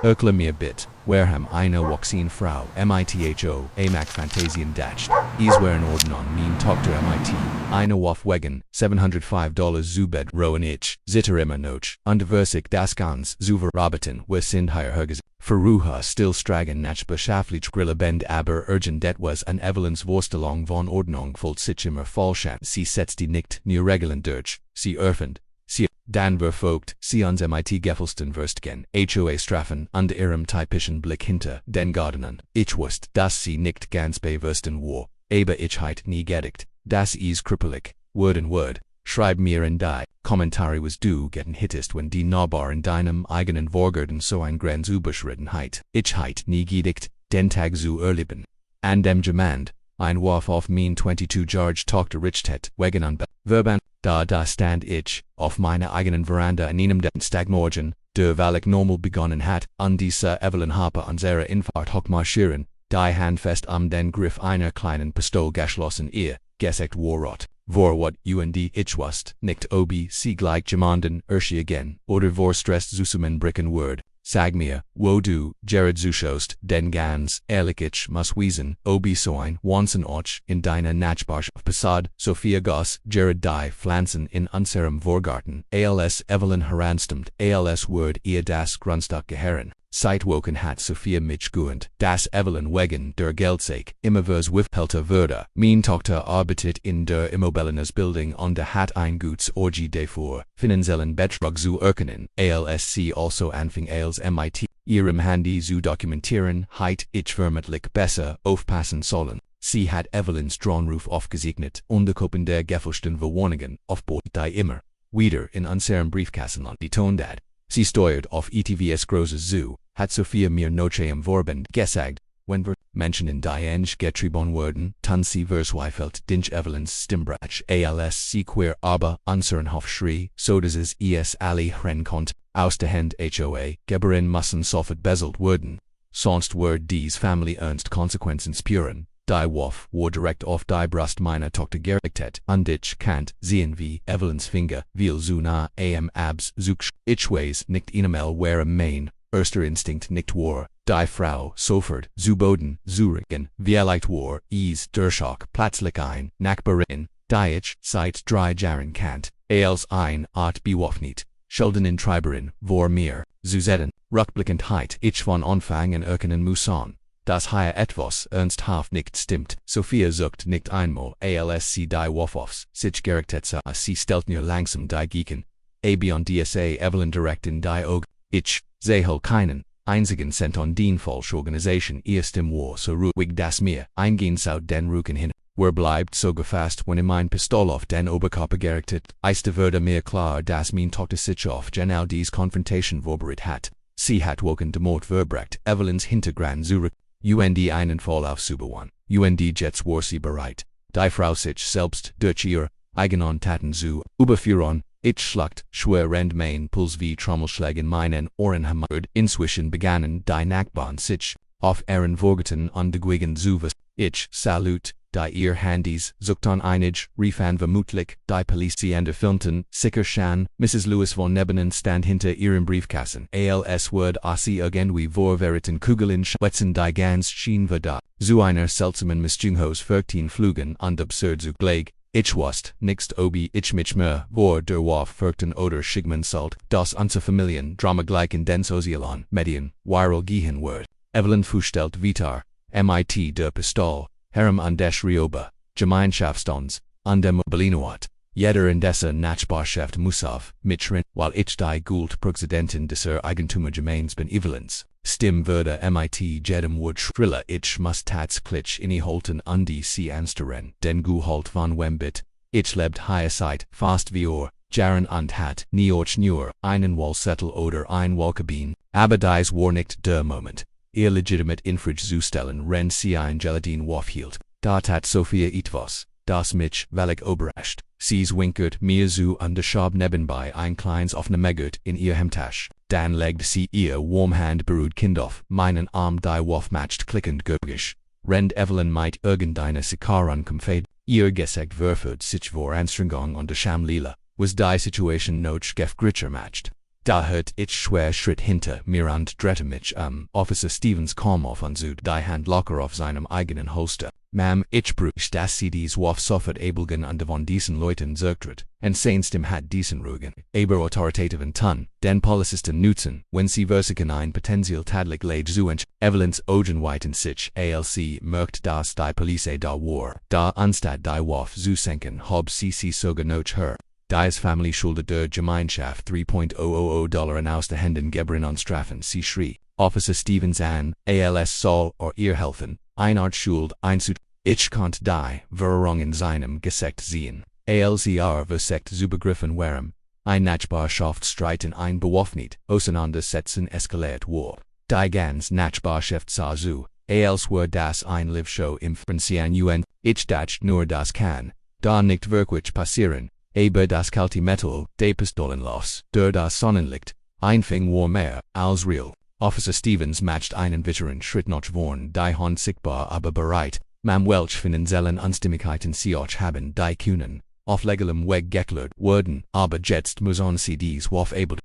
Erkle mir bit, Wareham eine Waxine Frau, mitho, Amac Fantasien dacht, Iswaren Ordnung mein Tochter mit, eine Waffe $705 Zubed Rowan ich, Zitter immer noch, unterversich das ganz, Zuver Roberten, wir sind hier herges. Verruha still stragen Nachbarschaftlich grillebend aber urgent det was an Evelyn's Worstelung von Ordnung voll sich immer Fallscham, sie setzt die nicht nur regeln durch, sie erfend. Sie dann verfolgt, sie uns mit Geffelsten Verstgen, HOA Strafen, und ihrem typischen Blick hinter den Gardenen. Ich wusste, dass sie nicht ganz bewussten war, aber ich heit nie gedacht, das is krippelig, Word in Word. Schreib mir in die Kommentare was du getten hittest wenn die Nachbar in deinem eigenen Vorgarten so ein Grenz überschritten. Ich heit nie gedacht, den Tag zu erleben. An dem Gemand, ein Wurf auf mein 22 George Tochter richtet, wegen an Verban, da stand ich, auf meiner eigenen Veranda in einem den Stagmorgen, der weil ich normal begonnen hat, an dieser Evelyn Harper unserer Infahrt hochmarschieren, die handfest am den Griff einer kleinen Pistole geschlossen gesagt warrot. Vor what und ich wust, nicht obi sie gleich jemanden again, oder vor stress zusammen bricken word, sag mir, wo du, Jared zuschost, den ganz, ehrlich ich muss wiesen, obi so ein, Wansen och, in deiner Nachbarschaft Passad, Sophia Goss, Jared die Pflanzen in unserem Vorgarten, als Evelyn heranstimmt, als word ihr das Grundstück gehören. Seitwoken hat Sophia mich gewandt, dass Evelyn wegen der Geldsake immers wifhelter würde. Mein Tochter arbeitet in der Immobilienausbildung und hat ein gutes Orgie davor, finanziellen Betrug zu erkennen, als sie also anfing als mit ihrem Handy zu dokumentieren, heit ich vermutlich besser aufpassen sollen. Sie hat Evelyns Drohnruf aufgesegnet und die Kopen der gefälschten Verwarnungen aufbot die immer wieder in unserem Briefkasten betont hat. Sie steuert auf ETVs großes Zoo, hat Sophia mir Noche im Vorband gesagt, wenn wir Menschen in die Eng getrieben wurden, dann sie verzweifelt durch Evelyns Stimmbrach, als sie queer aber unseren Hof schrie, so dass es alle hören konnte, aus der Hand HOA-Gebühren müssen sofort bezahlt werden, sonst wird dies Family ernst Konsequenzen spüren. Die Waffe war direkt auf die Brust meiner Tochter gerichtet, und ich kannt sehen wie Evelyns Finger, viel zu nah am Abs such. Ich weiß nicht einmal wer mein erster Instinkt nicht war, die Frau sofort zu Boden zu rücken, vielleicht war der Schock plötzlich ein Nachbarin, die ich seit 3 Jahren kannt, als ein Art bewaffnet, Schulden Treiberin, vor mir, zu setzen, rückblickend heit ich von Anfang an erkennen müssen. Das hier etwas ernsthaft nicht stimmt. Sophia sucht nicht einmal, als sie die Waffe sich gerichtet sah. Sie stellt nur langsam die Geken. Und DSA Evelyn direkt in die Augen. Ich sehe keinen einzigen Cent an den Falschorganisation erst im war so ruhig dass mir eingehen sau den Rücken hin. Wer bleibt so gefasst, wenn mein Pistole auf den Oberkörper gerichtet, würde mir klar, dass mein Tochter sich auf genau dies Konfrontation vorbereitet hat. Sie hat woken de Mord verbrecht, Evelyns Hintergrund zurück. Einen Fall aufzubauen. Jetzt war sie bereit, die Frau sich selbst durch ihr eigenen Taten zu überführen. Ich schlacht schwerend mein Puls wie Trommelschläge in meinen Ohren hämmert. Inzwischen begannen die Nachbarn sich auf ihren Vorgarten an die Gwigen zu was. Ich salut, die ihr Handys suchten einig, riefan vermutlich, die Polizeiende filmten, sicher schon, Mrs. Lewis von Nebenan stand hinter ihrem Briefkasten. Als wird sie irgendwie vorveriten Kugeln schwetzen die ganz schien da. Zu einer seltsamen Mischunghaus 14 Flügen und absurd zugleich. Ich wusste nichts obi ich mich mehr vor der Waffe fürchten oder schickman sollt, das unser Familiendrama gleich in den sozialen Medien viral gehen wird. Evelyn fußstellt Vitar, mit der Pistole, Herem an des Rioba, Gemeinschaftsstons, an dem Mobilinoat, jeder in dieser Nachbarschaft muss auf mich rin, weil ich die Goldpräsidentin dieser Eigentumsgemeins bin Evelyns. Stimm würde mit jedem Wort schriller ich muss tatsächlich innehalten und sie ansteren, den Gehalt von Wembit. Ich lebt hier seit fast vier Jahren und hat nie nur einen Wallzettel oder ein Wallkabin, aber dies war nicht der Moment. Illegitimate Infrage zu stellen, wenn sie ein Geladin aufhielt. Da tat Sophia etwas, das mich völlig überrascht. Sie zwinkert mir zu und schob nebenbei ein kleines offene Megert in ihr Hemdtasche. Dann legte sie ihr Warmhand beruht Kind auf meinen Arm die Waffe matcht klickend göbgisch. Rend Evelyn mit irgendeiner Sikaran kumfade. Ihr Gesicht verführt sich vor Anstrengung und Schamlila, was die Situation noch gefgricher matcht. Da hört ich schwer Schritt hinter mir und drehte mich Officer Stevens kam auf und zog die Hand locker auf seinem eigenen Holster. Ma'am, ich brüch das CDs wof sofort abelgen und von diesen Leuten zertret, und seins dem hat diesen Rugen, aber autoritativen Ton, den Polizisten nutzen, wenn sie versiken ein potential tadlich leid zuench, Evelyn's Ogen whiten sich, ALC merkt das die Police da war, da anstatt die wof zu senken hob sie sogar noch her. Dies Family Schulde der Gemeinschaft $3,000 an aus der Händen Gebrin und Strafen sie schrie. Officer Stevens an, ALS soll ihr helfen, eine Art Schuld einzut. Ich konnt die Verwirrung in seinem Gesicht sehen. ALCR versekt zu begriffen warem. Ein Nachbarschaftsstreit in ein bewaffnet Auseinandersetzen eskaliert war. Die ganz Nachbarschaft sah zu, als war das ein Live-Show im Fernsehen und ich dachte nur das kann da nicht wirklich passieren. Aber das kalte Metal, de Pistolenlos, der das Sonnenlicht, einfing war mehr als real. Officer Stevens matcht einen weiteren Schritt nach vorn, die Hand sichtbar aber bereit, welch finanziellen Unstimmigkeiten sie auch haben, die können auf legalem Weg geklärt werden, aber jetzt müssen sie dies wof abelt,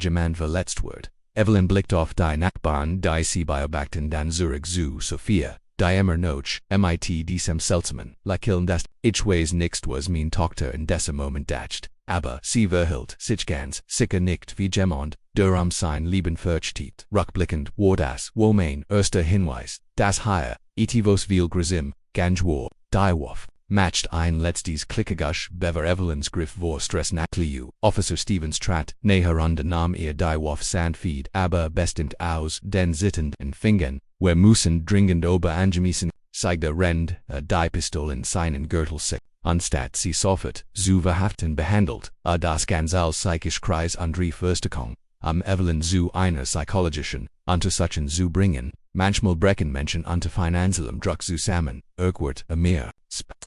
jemand verletzt wird. Evelyn blickt auf die Nachbarn, die sie beobachten dann zurück zu Sophia. Die immer noch, mit diesem seltsamen Lächeln das ich weiß nicht was mein Tochter in diesem Moment dacht, aber sie verhielt sich ganz sicher nicht wie jemand, der sein Leben fürchtet. Rückblickend war das wohl mein erster Hinweis, das hier, etivos viel Grisim, ganz war, die wof, matcht ein letztes Klickegush bever Evelyns Griff vor Stress Nakliu. Officer Stevens trat näher und nahm ihr die wof Sandfeed, aber bestimmt aus den sittenden Fingern. Wir müssen dringend ober angemessen, zeigte Rend, die Pistole in seinen Gürtel sich, anstatt sie sofort zu verhaften behandelt, das ganz als psychisch Kreis André Verstärkung, Evelyn zu einer psychologischen Untersuchung zu bringen, manchmal brechen Menschen unter finanziellem Druck zusammen, wird mehr.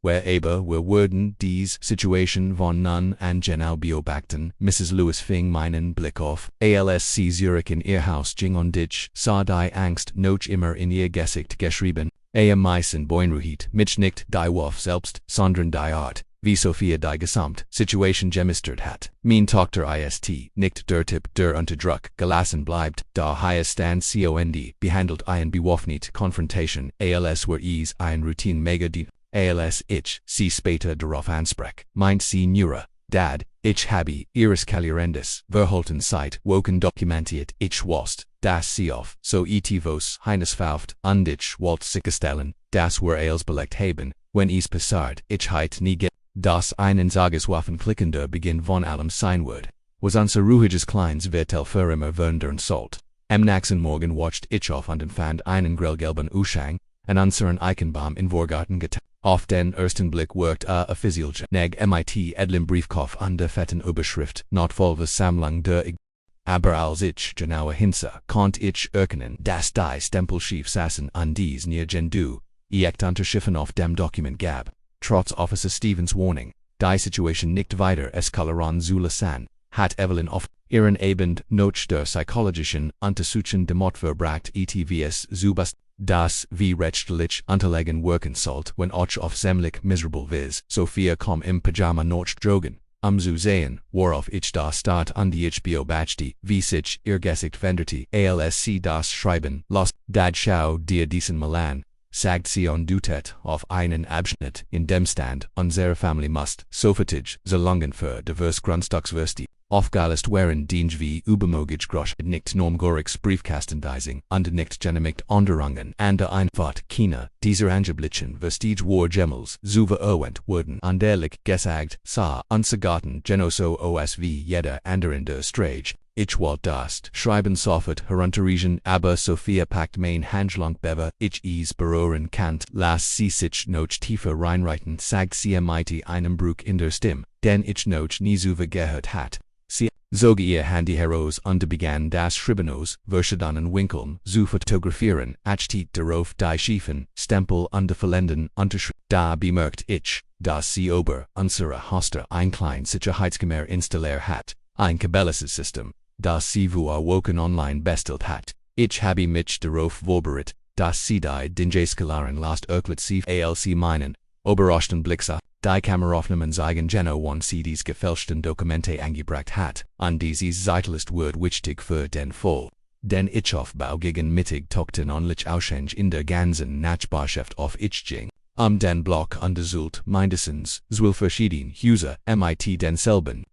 Aber wir würden dies Situation von nun an genau beobachten. Mrs. Lewis fing meinen Blick auf, als sie Zurich in ihr Haus ging und ich sah die Angst noch immer in ihr Gesicht geschrieben. Meisen beunruhigt mich nicht die wof selbst, sondern die Art, wie Sophia die gesamt Situation gemistert hat. Mein Tochter ist nicht der Typ, der unter Druck gelassen bleibt, da stand cond behandelt ein bewaffnet Confrontation, als were es ein Routine Megadien. Als ich sie später darauf ansprach, meint sie Nura, Dad, ich habe ihres Kalierendes verhalten seit Wochen dokumentiert, ich wusste, dass sie auf so etivos Heinesfaft und ich wollte sicherstellen, dass wir als belegt haben, wenn es passiert, ich heit nie das einen Tageswaffen klickender Beginn von allem sein wird, was unser ruhiges kleines Viertel für immer wundern sollt. Am nächsten Morgen watcht ich auf und fand einen grellgelben Uschang, an unseren Eichenbaum in Vorgarten getan. Auf den ersten Blick wirkt a Physiolge neg mit edlem Briefkopf an der fetten Überschrift, not volves Sammlung der aber als ich genauer hinsah, konnt ich erkennen, dass die Stempelschief saßen an dies nirgendwo, echt Unterschiffen auf dem Dokument gab. Trotz Officer Stevens Warning, die Situation nicht weiter eskalieren zu lassen, hat Evelyn auf ihren Abend noch der psychologischen Untersuchung demot verbracht etvs zubast, das wie rechtlich unterlegen wirken sollt, wenn auch auf ziemlich miserable vis. Sophia kom im Pyjama noch drogen, zu sehen, worauf ich da staat und ich beobachte, wie sich ihr Gesicht veränderte, als sie das Schreiben las, dad schau dir diesen Milan, sagt sie und dutet auf einen Abschnitt, in dem stand, unsere Family must, sofortig, so langen für divers Grundstückswürste, aufgelöst werden dienst wie übermöglich grosch, nicht normgorigs Briefkastendising, und nicht genehmigt Anderungen, und einfach keine dieser angeblichen Vestige war Gemmels, zuver erwähnt wurden, und ehrlich gesagt, sah, unsergarten genoso os wie jeder andere in der Strage. Ich wollte das Schreiben sofort herunterriechen, aber Sophia packt mein Handschlag bever, ich es berühren kannt, las sie sich noch tiefer reinreiten, sagt sie mit einem Bruch in der Stimme, den ich noch nie zuver gehört hat. Sie zog ihr Handy heraus und begann das Schreiben aus verschiedenen Winkeln zu fotografieren, achtet darauf die schiefen Stempel und verlenden Unterschrift. Da bemerkt ich, dass sie ober unserer Hoster ein klein Sicherheitskammer installiert hat, ein Kabalisches System, das sie vor Wochen online bestellt hat. Ich habe mich darauf vorbereitet, dass sie die Dingeskalaren last erklärt sie als meinen obersten Blick sah. Die Kameraufnahmen zeigen Geno one CDs gefälschten Dokumente angebracht hat, an dieses Zeitlist wird wichtig für den Fall. Den Aufbau gegen mittig Tochter onlich Ausschenk in der ganzen Nachbarschaft auf Ichjing. Den Block untersucht mindestens 12 verschiedene Häuser, mit denselben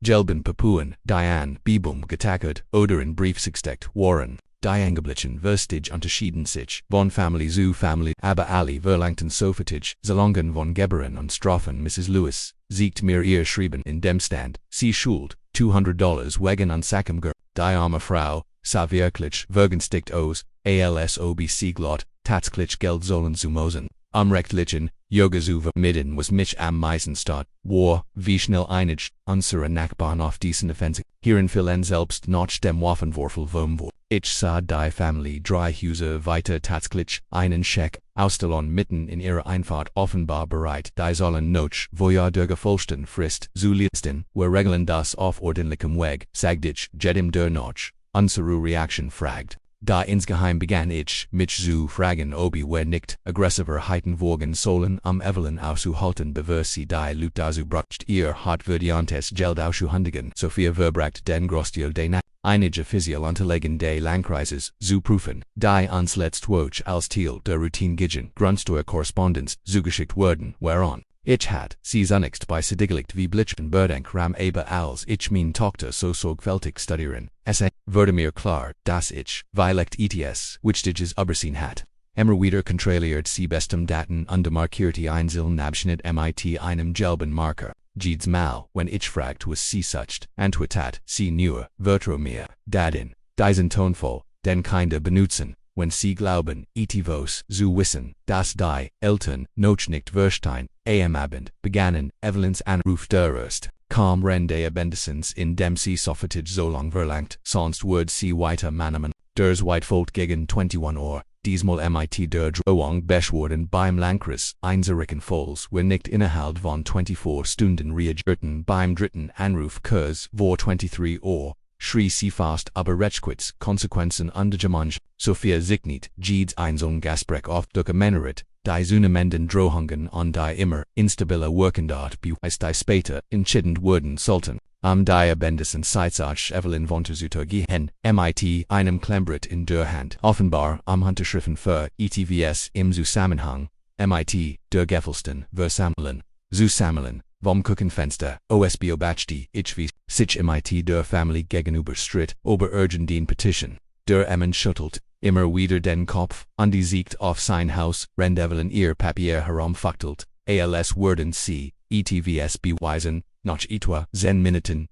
Papuen, Diane, Bibum getackert oder in Brief gesteckt waren. Die angeblichen Verstige unterschieden sich von Family zu Family, aber alle verlangten Sofatige, Salongen von Gebühren und Strafen. Mrs. Lewis siegt mir ihr schrieben in dem Stand, sie schuld $200 wegen Ansachem Ger. Die arme Frau, sa wirklich vergünstigt aus, alsobc glot, tatsächlich Geld sollen zu mosen. Rechtlichen, Yoga zu vermitteln was mich am meisten stört, war, wie schnell einig, unsere Nachbarn auf diesen Offensiv. Hierin fielen selbst noch dem Waffenwürfel Wurmwohl. Ich sah die Family 3 Häuser weiter tatsächlich einen Scheck ausstellen mitten in ihrer Einfahrt offenbar bereit. Die sollen noch vorher der gefolgten Frist zu leisten, wir regeln das auf ordentlichem Weg, sagt ich, jedem der noch unsere Reaktion fragt. Da insgeheim begann ich, mich zu fragen ob wir nicht aggressiver heiten wogen sollen Evelyn auszuhalten bevor sie die Leute dazu bracht ihr hartverdientes Geld auszuhändigen. Sophia verbracht den Großteil der Nacht, einige offiziell unterlegen des Landkreises zu prüfen, die ans letzte Woche als Teil der Routine gegen Grundsteuerkorrespondenz zugeschickt wurden, whereon ich hat sie zunächst bei Sedigelicht wie Blitzen bedenk ram aber als ich mein Tochter so sorgfältig studieren. Es wurde mir klar, dass ich, weil ets, wichtiges übersehen hat. Immer wieder kontrolliert sie bestem Daten und markierte einzelnen Abschnitt mit einem gelben Marker. Jedes Mal, wenn ich fragt was sie sucht, antwortet sie nur, vertrau mir, Daten, diesen Tonfall, den Kinder benutzen, wenn sie glauben, etwas zu wissen, dass die Eltern noch nicht verstehen. Am Abend begannen Evelyns Anruf dererst. Kaum Rende Abendessens in dem sie Soffertage so lang verlangt, sonst wird sie weiter manemen. Ders Whitefold gegen 21 Uhr, diesmal mit der Drohung beschworen beim Landkreis, einzurichten Falls wir nicht innerhalb von 24 Stunden reagierten beim dritten Anruf kurz vor 23 Uhr. Schrie sie fast aber rechtquits Konsequenzen untergemannt. Sophia signit jedes einzelne Gespräch oft dokumentiert, die zunehmenden Drohungen und die immer instabile Wirkendart beweist die später entschieden wurden sollten. Die Abendessen Zeitzach Evelyn von zu gehen, mit einem Klemmbrett in der Hand, offenbar Unterschriften für ETVS im Zusammenhang, mit der Gefälsten versammeln, zusammeln. Vom Küchenfenster, OSB obachti, ich wie sich mit der Family gegenüber stritt, ober den Petition. Der Emmen schüttelt, immer wieder den Kopf, und die siegt auf sein Haus, rend Evelyn ihr Papier herumfuchtelt, als würden sie, ETVS beweisen, noch etwa 10 Minuten,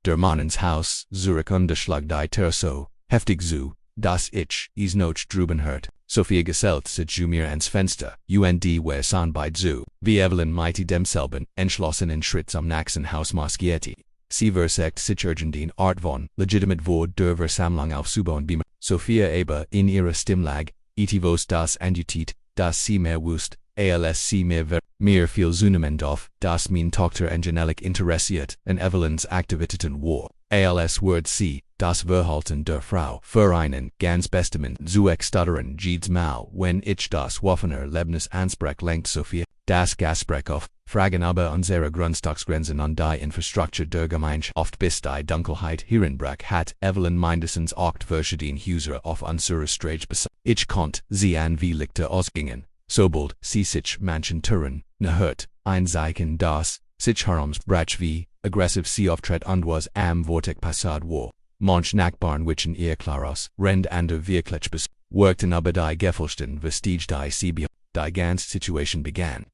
der Mannens Haus, Zurich unterschlag die Terso, heftig zu, dass ich es noch drüben hört. Sophia gesellt sich zu mir ans Fenster, wir sahen beid zu, wie Evelyn mit demselben, entschlossenen Schritt am nächsten Haus maskierte. Sie versagt sich den Art von, legitimate vor der Versammlung aufzubauen beamer. Sophia aber in ihrer Stimmlage, etivos das anjutit, dass sie mehr wusst, als sie mir viel zunehmend auf, dass mein Tochter angenelich interessiert, an Evelyns Aktivitäten war. Als wird sie, das Verhalten der Frau, für einen ganz bestimmten zu studieren jedes Mal, wenn ich das Waffener Lebnis ansprech lenkt Sophia, das Gespräch auf, fragen aber unsere Grundstücksgrenzen und die Infrastruktur der Gemeinschaft bis die Dunkelheit herinbrach hat Evelyn mindestens 8 verschiedene Häuser auf unserer Straße besucht. Ich konnte sie an wie Lichter ausgingen, sobald sie sich manchen Türen hört, ein Zeichen das, sich herumsprach wie, aggressiv sie auftritt und was am Vortag passad war. Manch Nachbarn wischen ihr klaros, rend ander wirklich bis, workten aber die Gefälschten vestige die sie die ganze Situation begann.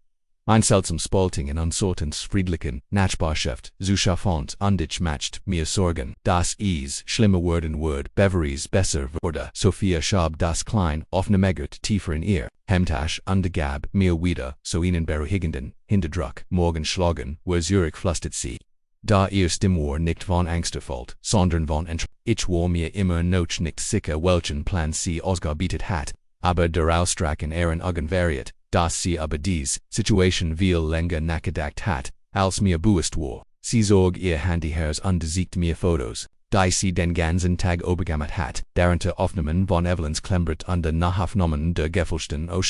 Ein seltsam Spalting in unsortens friedlichen Nachbarschaft zu schaffen und ich macht mir Sorgen, dass es schlimmer werden wird, beveries besser wurde. Sophia schab das klein offene Megert tiefer in ihr Hemtasch und gab mir wieder so einen beruhigenden Hinterdruck. Morgen schlagen, wo Zurich flüstert sie. Da ihr Stimmor nicht von Angst erfolgt, sondern von ich war mir immer noch nicht sicher welchen Plan sie ausgearbeitet hat, aber der Ausdruck in ihren Augen variiert, dass sie aber dies Situation viel länger nachgedacht hat, als mir bewusst war. Sie zog ihr Handy heraus und siegt mir Fotos, die sie den ganzen Tag übergenommen hat, darunter Aufnahmen von Evelyns Klemmbrett und den Nachaufnahmen der Gefälschten aus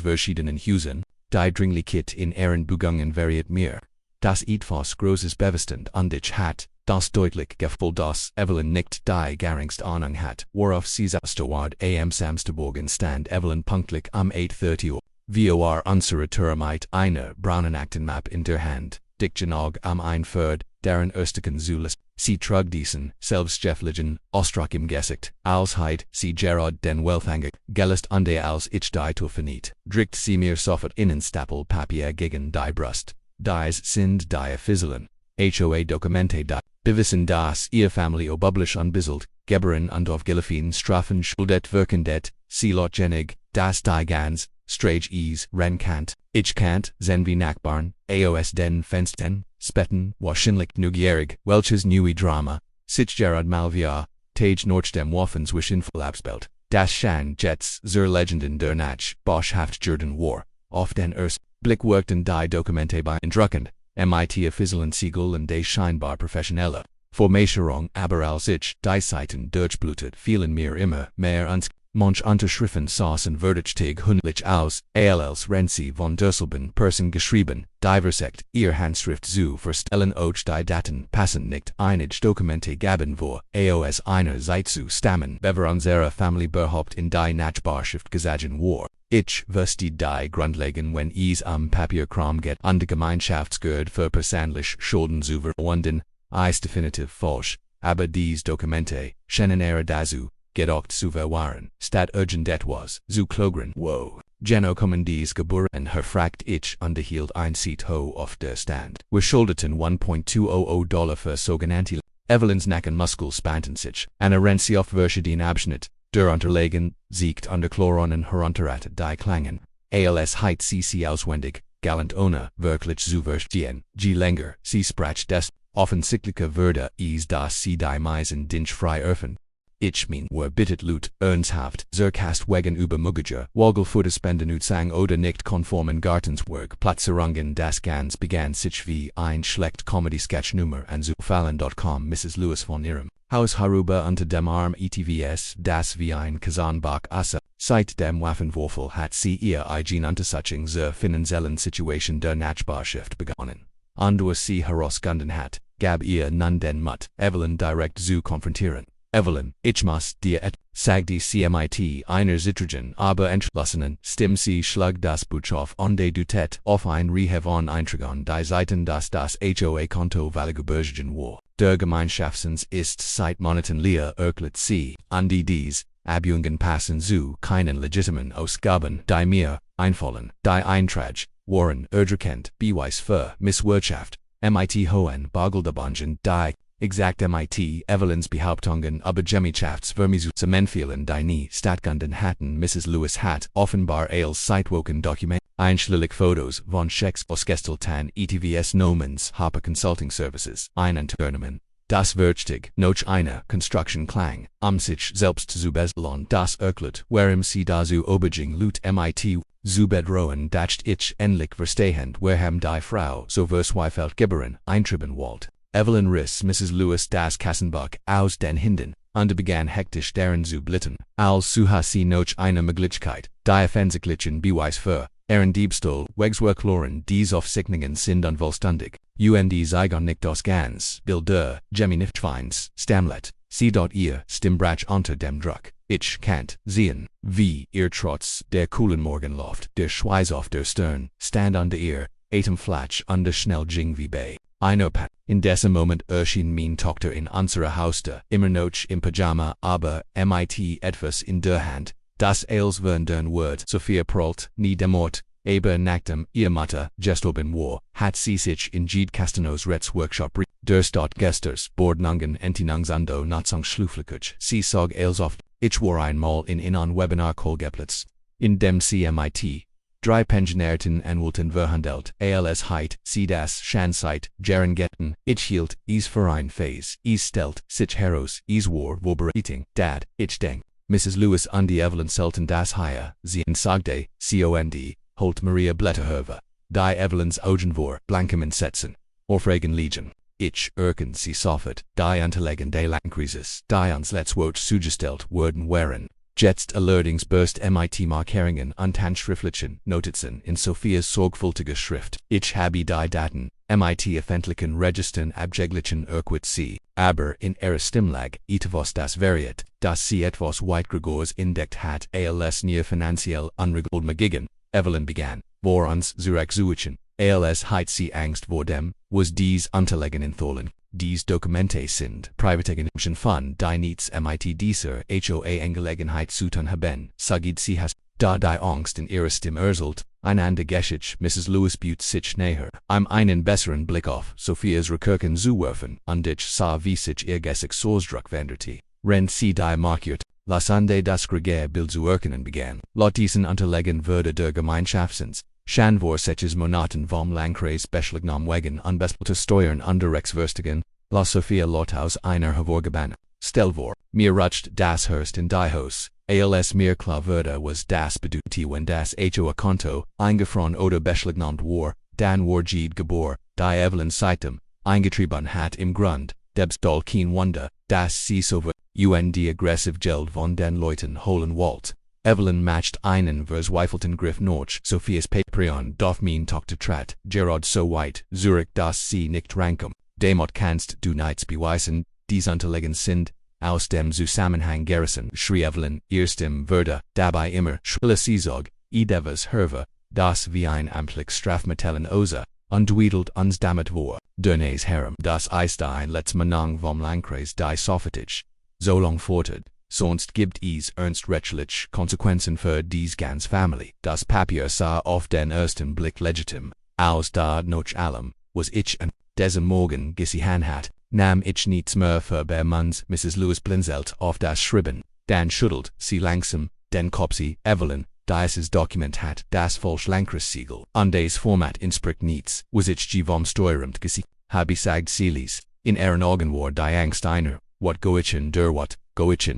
verschiedenen Häusern, die dringlichkeit in Ehren Bugungen variet mir. Das etwas Großes Beverstand undich hat, das deutlich Gefühl das Evelyn nickt die Garangst Ahnung hat, worauf sie Stoward am Samstagmorgen stand Evelyn punktlich am 8:30 Uhr. Vor unserer Turmite eine braunen Aktenmap in der Hand, Dickgenog am Einferd, deren Österken Zulis, sie trug diesen, selbstgefälligen, Ausdruck im Gesicht, als heit, sie Gerard den Welthanger, gelist unde als ich die Tuffenit, drückt sie mir sofort innen Stapel Papier gegen die Brust. Dies sind die Fizzelen. HOA-Dokumente die bewissen das ihr Family obublisch unbisselt, Gebühren und aufgelaufen Strafen schuldet wirkendet, sie lotgenig, das die ganz, strage is, renkant, ich kant, zen wie Nachbarin, aos den Fensten, spetten, wahrscheinlich neugierig, welches neue Drama, sich Gerard Malvia, Tage Norch dem Waffens Wischinful abspelt, das Shan Jets zur Legenden der Nach, Bosch haft Jordan War, auf den Blick wirkten die Dokumente beeindruckend, mit Fizzelen Siegel und de scheinbar professionelle Formation, aber als ich die Seiten durchblutet fielen mir immer mehr ans manch Unterschriften saßen verdächtig hundlich aus, als Renzi von Dusselben Person geschrieben, diversekt ihr Handschrift zu verstellen och die Daten passend nicht einig Dokumente gaben vor, aos einer Zeit zu stammen, bever unserer Family berhaupt in die Nachbarschaft gesagen war. Ich wusste die Grundlagen wenn es Papierkram geht und Gemeinschaftsgeld für persönlich Schulden zu verwenden, ist definitiv falsch, aber dies Dokumente, scheinen dazu, gedacht zu waren, statt urgent etwas, zu klogren, wo. Geno kommen dies Gebühren herfragt ich unterhielt ein Seat ho auf der Stand. Wir schuldeten $1.200 für sogenannte Evelyns Nackenmuskel spannten sich, eine Renzi auf verschiedenen Abschnitt, der Unterlegen, siegt unter Chloron herunterratet die Klangen, als heit sie auswendig, galant ohne, wirklich zu verstehen, je länger, sie sprach des, offensichtlicher würde es das sie die Meisen dinch frei öffnen. Ich mein, bittet Lut, ernsthaft, zerkast wegen übermütiger, Wogelfutterspenden Utsang oder nicht konformen Gartenswerk, Platzerungen das ganz begann sich wie ein schlecht Comedy-Sketch-Nummer an zu fallen.com Mrs. Lewis von ihrem Haus herüber unter dem Arm ETVS, das wie ein Kasanbach asse, seit dem Waffenwürfel hat sie ihr eigen Untersuchung zur finanziellen Situation der Nachbarschaft begonnen. Durch sie herausgefunden hat, gab ihr nun den Mut, Evelyn direkt zu konfrontieren. Evelyn, ich muss dir sagte sie mit einer zittrigen, aber entschlossenen Stimme sie schlug das Buch auf onde du tät auf ein Rehevon eintragen die Seiten das HOA-Konto valgebergen war. Der Gemeinschaftsens ist seit Monaten leer erklärt sie, und dies, Abjungen passen zu keinen legitimen Ausgaben die mir einfallen, die Eintrag, waren erkennend, beweis für Misswirtschaft, mit hohen Bageldebangen die exakt mit Evelyns Behauptungen über Gemeinschaftsvermögen zusammenfielen die nie stattgefunden hatten. Mrs. Lewis hat offenbar als Zeitwoken Dokument einschließlich Fotos von Schecks ausgestellten ETVS Nomens Hopper Consulting Services einunternehmen. Das Wirtstig noch eine Construction klang, sich selbst zu beseln das erklärt, warum sie dazu obejing Lut mit zu bedrohen dacht ich endlich verstehend warum die Frau so verzweifelt Gebühren eintrieben wollt. Evelyn riss Mrs. Lewis das Kassenbuch aus den Händen und begann hektisch darin zu blättern, als suche sie noch eine Möglichkeit, die offensichtlichen Beweis für ihren Diebstahl wegzuerklären. Dies Aufzeichnungen sind unvollständig, zeigen nicht das ganz Bild der Gemeinschaftsfeinds Stammlet, sie dort ihr Stimmbrach unter dem Druck. Ich kannt sehen, wie ihr trotz der coolen Morgenluft, der Schweiß auf der Stirn, stand unter ihr Atemflatsch und schnell ging wie bei einer Pat. In diesem Moment erschien mein Tochter in unserer Haustür, immer noch im Pyjama, aber mit etwas in der Hand, das als wenn Wort Sophia prollt, nie demort, aber nachdem ihr Mutter gestorben war, hat sie sich in Jed Castanos Workshop der Stadt gesters Bordnungen Entinungsando Nutzungsschluflikuch. Sie sag als oft, ich war einmal in ein Webinar Kolgeplatz, in dem sie mit drei Pensionärten anwulten verhandelt, als heit, sie das Schanzeit, Getten, ich hielt, is Verein Phase, is stelt, sich heraus, is war vorbereiting, dad, ich denk. Mrs. Lewis und Evelyn selten das hier, sie sagte, cond, holt Maria Blätterhöver, die Evelyns Augen vor, blankem Entsetzen, Aufregen liegen. Ich sie sofort, die Unterlagen de Langkrisis, die uns letztwort zugestellt wurden waren, Jetzt allerdings MIT Markeringen Untanschriftlichen Notizen in Sophias sorgfältige Schrift. Ich habe die Daten, MIT öffentlichen Registern abgeglichen sie, aber in ihrer Stimmlage, etwas das variiert, dass sie etwas Weitgregores entdeckt hat, als nie finanziell unregelmäßigen. Evelyn begann, vor uns zurückzuziehen, als hat sie Angst vor dem, was dies Unterlegen enthalten. Dies Dokumente sind Privateigentümer von die nichts mit dieser HOA-Angelegenheit zu tun haben, sagt sie has, da die Angst in ihrer Stimme erzählt, einander Geschichte Mrs. Lewis Butte sich näher, einen besseren Blick auf Sophias Rückerken zu werfen, und ich sah wie sich ihr Gesichtsausdruck veränderte, wenn sie die markiert, lassende das Bild zu erkennen begann. Laut diesen Unterlegen würde der Gemeinschaftsins, Shan vor seches Monaten vom Landkreis beschlagnahmt wegen unbespielte Steuern unterrechtswürstigen, la Sophia Lothaus einer hervorgebannt. Stell vor, mir rutscht das Hurst in die Haus, als mir klar würde was das bedeutet wenn das HOA-Konto eingefroren oder beschlagnahmt war, dann war Gebühr, die Evelyn seitdem eingetrieben hat im Grund, debs doll kein Wunder, dass sie so die aggressiv Geld von den Leuten holen wollt. Evelyn matcht einen verzweifelten Griff nach Sophias Patreon doch mein Tochter trat, Gerard so weit, Zurich dass sie nicht rankom. Demot kannst du nichts beweisen, dies Unterlegen sind, aus dem Zusammenhang gerissen, schrie Evelyn, ihr Stimme würde, dabei immer, schrille sie sog, devas herve, das wie ein amtlich Strafmitteln außer, undwiedelt uns damit vor, Dernäs Herem, das ist ein Letzmanang vom Landkreis die Soffertig, so lang fortet. Sonst gibt es ernstrechtliche Konsequenzen für dies ganz Familie. Das Papier sah auf den ersten Blick legitim aus, da noch allem, was ich an diesem Morgen gesehen hat, nahm ich nichts mehr für Bermans Mrs. Lewis blinzelt auf das Schreiben, dann schüttelt sie langsam den Kopf. Evelyn, dieses Dokument hat das falsche Landkreissiegel, und das Format entspricht nichts, was ich vom Steueramt gesehen habe, sagt Silis, in ihren Augen war die Angst einer, wat goichen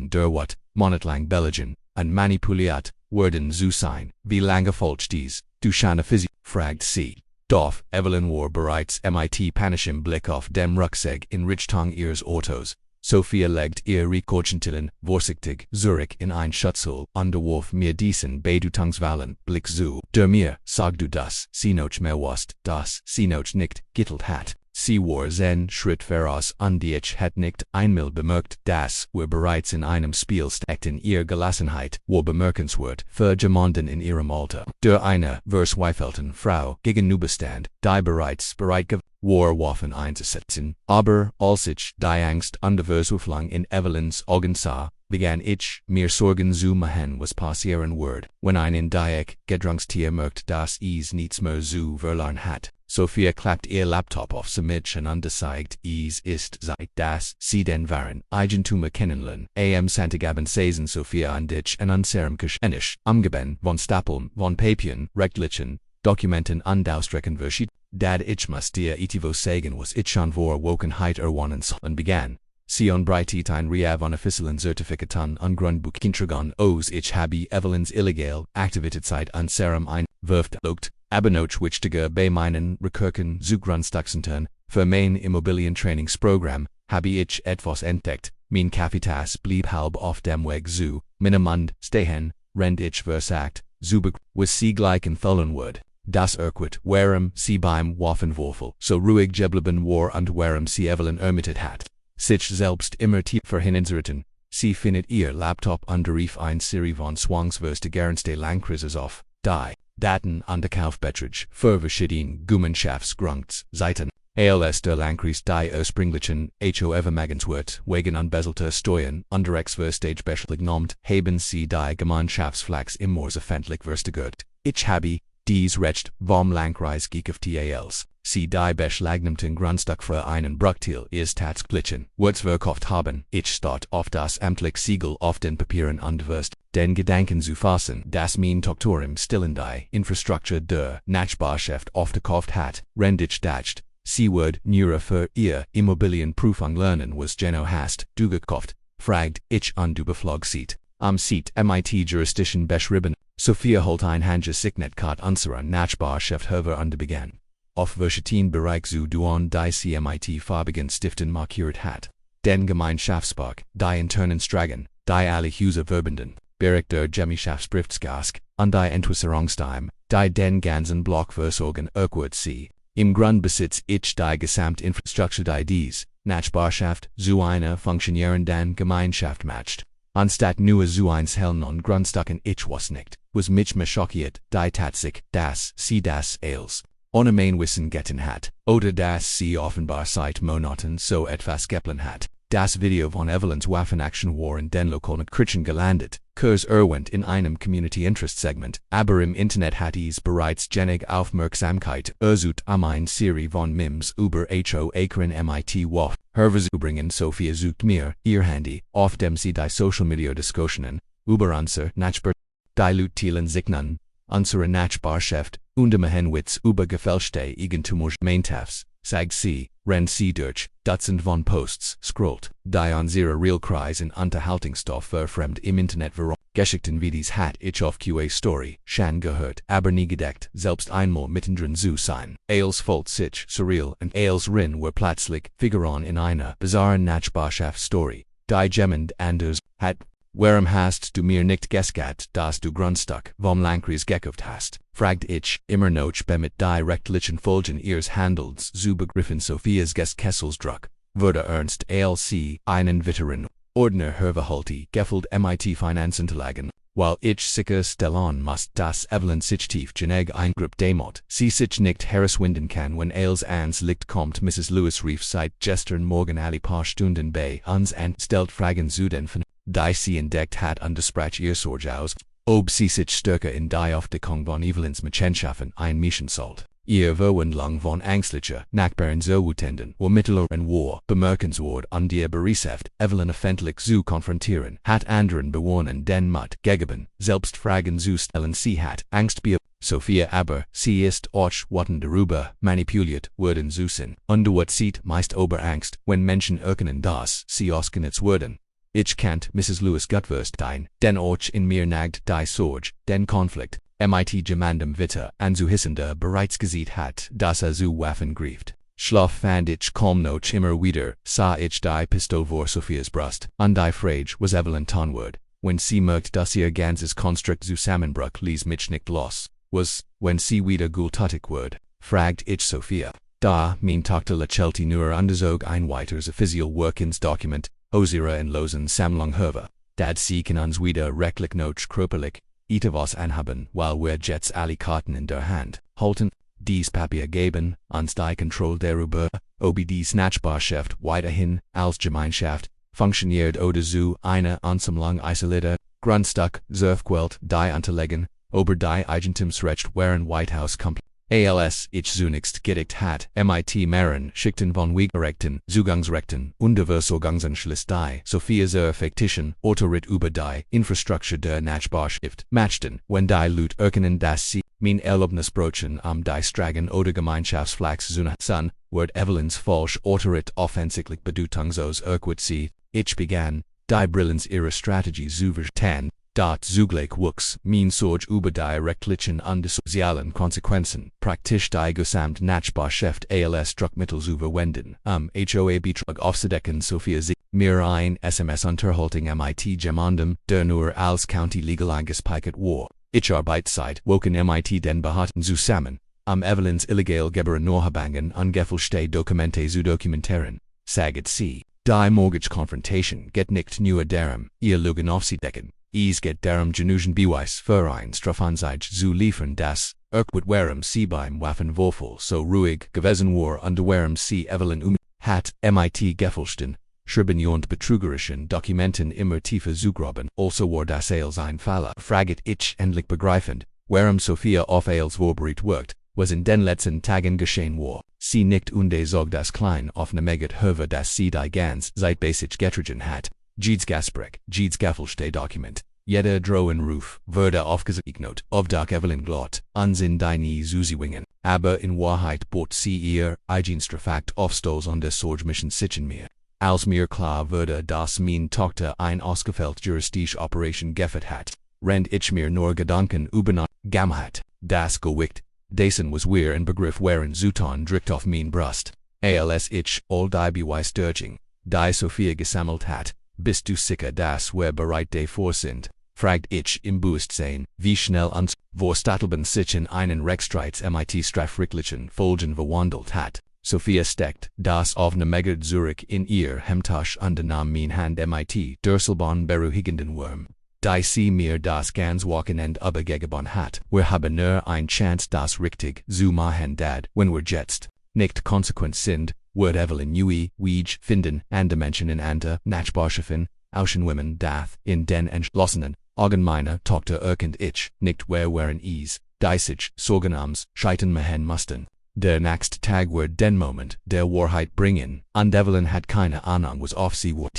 der wat, monatlang belligen, und manipuliert, werden zu sein, wie lange falsch dies, du schane Physik, fragt sie. Doch, Evelyn war bereits mit panischem Blick auf dem Rucksack in Richtung ihres Autos. Sophia legt ihr Rekordchentillen, vorsichtig, Zurich in ein Schutzhol, unterwarf mir diesen Bedeutungsvollen Blick zu. Der mir, sag du das, sie noch mehr wast, das, sie noch nicht, gittelt hat. Sie war zen Schritt voraus und ich hätte nicht einmal bemerkt, dass wir bereits in einem Spiel steckten. Ihre Gelassenheit war bemerkenswert für jemanden in ihrem Alter. Der eine verzweifelten Frau gegenüberstand, die bereits bereit war, Waffen einzusetzen. Aber als ich die Angst und die Verzweiflung in Evelyns Augen sah, begann ich mir Sorgen zu machen, was passieren würde, wenn ein Dreieck Gedrängstier merkt, dass es nichts mehr zu verlieren hat. Sophia klappt ihr Laptop auf Samich und unterzeigt, es ist Zeit, dass sie den wahren Eigentum kennenlernen. Samstagabend saßen Sophia und ich in unserem Geschäft, umgeben von Stapeln von Papieren, rechtlichen Dokumenten und Ausdrücken verschieden. Dad ich muss dir etwas sagen, was ich schon vor Wokenheit erwarten soll, begann. Sie unbreitet ein Reihe von offiziellen Zertifikaten und Grundbuchinträgen aus. Ich habe Evelyns illegal Aktivitätszeit unserem Einwurf logt. Aber noch wichtiger bei meinen Rückerken zu Grundstückzentren, für mein Immobilientrainingsprogramm, habe ich etwas entdeckt, mein Kapitas blieb halb auf dem Weg zu, meinem Mund stehen, rend ich versagt, zu was sie gleich entfallen wird. Das erquit, warum sie beim Waffenwürfel so ruhig geblieben war und warum sie Evelyn ermittelt hat. Sich selbst immer tief verhindern, sie findet ihr Laptop und rief ein Serie von zwangsverstärkende Landkreises auf, die Daten und der Kaufbetrag für verschiedene Gemeinschaftsgrundseiten, als der Landkreis die ursprünglichen HOA-Vermögenswert wegen unbezahlte Steuern unterrechtswürstig beschlagnahmt, haben sie die Gemeinschaftsflags immer öffentlich versteigert. Ich habe dies Recht vom Landkreis gekauft als sie die beschlagnahmten Grundstück für einen Bruchteil ist tatsächlich verkauft haben. Ich start auf das amtliche Siegel auf den Papieren und wirst den Gedanken zu fassen, dass mein Tochter im Stillen die Infrastruktur der Nachbarschaft aufgekauft hat, rend ich dacht, sie wird nur für ihr Immobilienprüfung lernen, was genau hast du gekauft, fragt ich und du beflog sieht. Am Seat mit Jurisdiction beschrieben, Sophia holt ein Handgesignet unserer Nachbarschaft hervor und begann. Auf verschiedenen Bereich zu duan die sie mit farbigen Stiften markiert hat. Den Gemeinschaftspark, die internen Stragen, die alle Häuser verbinden. Berik der Gemeinschaftsbriefskask, und die Entwässerungstime, die den ganzen Blockversorgung erquart sie. Im Grund besitzt ich die Gesamtinfrastruktur die diese Nachbarschaft zu einer funktionierenden Gemeinschaft macht. Anstatt nur zu eins Hellen und Grundstücken ich was nicht, was mich schockiert, die Tatsache, dass sie das als ohne mein Wissen getan hat, oder dass sie offenbar seit Monaten so etwas geplant hat. Das Video von Evelyns Waffenaction war in den lokalen Nachrichten gelandet, Kurs erwähnt in einem Community-Interest-Segment, aber im Internet hat es bereits genug Aufmerksamkeit ersucht eine Serie von Memes über HOA-Gebühren mit Waffe. Herverzubringen Sophia sucht mir ihr Handy, auf dem sie die Social-Media-Diskussionen über unsere Nachbarschaft, die Luttilen Signalen, unsere Nachbarschaft, und immerhin Witz über gefälschte Eigentumsrechte, sagt sie, rennt sie durch Dutzend von Posts, scrollt, die unsere Realkreis in Unterhaltungsstoff verfremd im Internet verrohen. Geschichten wie dies hat ich auf QA-Story, schon gehört, aber nie gedeckt, selbst einmal mittendrin zu sein. Als folgt sich surreal und als rin were plötzlich figuren in einer bizarren Nachbarschaft-Story, die jemand anders hat. Warum hast du mir nicht gesagt, dass du Grundstück vom Landkreis gekauft hast? Fragt ich, immer noch mit direktlichen Folgen ihres Handels zu begriffen Sophias Gestkesselsdruck, wurde ernst als sie einen weiteren Ordner herverhalte gefüllt mit Finanzunterlagen, weil ich sicherstellen muss, dass Evelyn sich tief genug eingriff demot, sie sich nicht herauswinden kann, wenn als ans Licht kommt. Mrs. Lewis rief seit gestern Morgen alle paar Stunden bei uns und stellt Fragen zu den die sie entdeckt hat und sprach ihr Sorge aus, ob sie sich stärker in die Aufdeckung von Evelyns Machenschaften einmischen sollte. Ihr Verwandlung von ängstlicher Nachbarin zuwutenden war mittleren war bemerkenswert und die Bereitschaft, Evelyn öffentlich zu konfrontieren, hat anderen Bewohnern den Mut gegeben, selbst Fragen zu stellen. Sie hat Angst bei Sophia, aber sie ist auch darüber manipuliert worden zu sein. Und sieht meist über Angst, wenn Menschen erkennen, dass sie ausgenutzt werden. Ich kennt Mrs. Lewis Gutwurstein, den auch in mir nagt die Sorge, den Konflikt, mit jemandem Witte anzuhissender bereits gesehen hat, dass zu Waffen grieft. Schlaf fand ich kaum noch immer wieder, sah ich die Pistole vor Sophias Brust, und die Frage was Evelyn tonward, wenn sie merkt, dass ihr ganzes Konstrukt zusammenbruch ließ mich nicht los, was, wenn sie wieder gultuttig wird, fragt ich Sophia. Da, mein Tochter lächelte nur unterzog ein weiteres official Work ins Dokument, unsere in losen Sammlung Herve, dat sie kann uns wieder rechtlich noch kröpelig, etwas anhaben, weil wir jetzt alle Karten in der Hand halten, dies Papier geben, uns die Kontrolle darüber, ob dies Nachbarschaft weiterhin als Gemeinschaft funktioniert oder zu einer Ansammlung isolierter Grundstück zurückquält, die unterlegen, über die Eigentumsrechte waren White House komplett. Als ich zunächst gedeckt hat, mit mehreren Schichten von Wegrechten, Zugangsrechten, und Versorgungsanschluss die Sophias faktischen Autorit über die Infrastruktur der Nachbarschaft matchten, wenn die Leute erkennen, dass sie mein Erlaubnis brochen die Stragen oder Gemeinschaftsflax sun, wird Evelyns falsch Autorit offensichtlich bedeutungslos erquart sie. Ich begann, die Brillens ihrer Strategie zu verstehen. Dort zugleich wuchs mein Sorge über die rechtlichen und sozialen Konsequenzen, praktisch die gesamt Nachbarschaft als Druckmittel zu verwenden, HOA-Betrug aufzudecken. Sophia sie mir ein SMS-Unterhaltung mit jemandem, der nur als County Legal angespeichert war. Ich Arbeitszeit woken mit den Beharten zusammen, Evelyns illegal Gebühren Norhabangen und gefälschte Dokumente zu dokumentieren, sagt sie. Die Mortgage Confrontation geht nicht nur darum, ihr Lügen aufzudecken. Es geht darum, genugen Beweis für ein Strafanzeige zu liefern, das erquart warum sie beim Waffenvorfall so ruhig gewesen war und warum sie Evelyn hat mit gefälschten, schrieben und betrügerischen Dokumenten immer tiefer zugraben. Also war das als ein Falle. Fragt ich endlich begreifend, warum Sophia auf als vorbereitet wirkt, was in den letzten Tagen geschehen war. Sie nickt und sagt das klein offene Megat Herve, dass sie die ganz Zeit basic getrigen hat. Jedes Gasbrek, jedes gefälschte Dokument, jeder Drohenruf wurde aufgezeichnet, auf das Evelyn glaubt, Unsinn die nie zuziwingen, aber in Wahrheit bot sie ihr Eigentumsrecht aufstoß und der Sorge mischen sich mir. Als mir klar wurde, dass mein Tochter ein ausgefällt juristische Operation geführt hat, rennt ich mir nur Gedanken über gemacht, das Gewicht, dessen was wir in Begriff waren Zutan drückt auf mein Brust. Als ich all die Beweis durchging, die Sophia gesammelt hat, bist du sicher, dass wir bereit davor sind, fragt ich im Bewusstsein, wie schnell uns Vorstatelben sich in einen Rechtsstreits mit strafrechtlichen Folgen verwandelt hat. Sophia steckt das offene Megard Zurich in ihr Hemtasch und nahm min Hand mit Dürselbahn beruhigenden Wurm. Die sie mir das ganz Wochenende übergegeben hat. Wir haben nur ein Chance das richtig zu machen dad, wenn wir jetzt nicht konsequent sind, wird Evelyn Nui, Weege, finden, and Menschen in Ante, Nachbarschaften, Auschenwomen, Dath, in den entschlossenen, Augen meine Tochter und ich, nicht wer waren is, die sich, sorgenams, scheiten machen mussten. Der nächste Tag wird den Moment der Wahrheit bringen, und Evelyn hat keine Ahnung was auf sie war.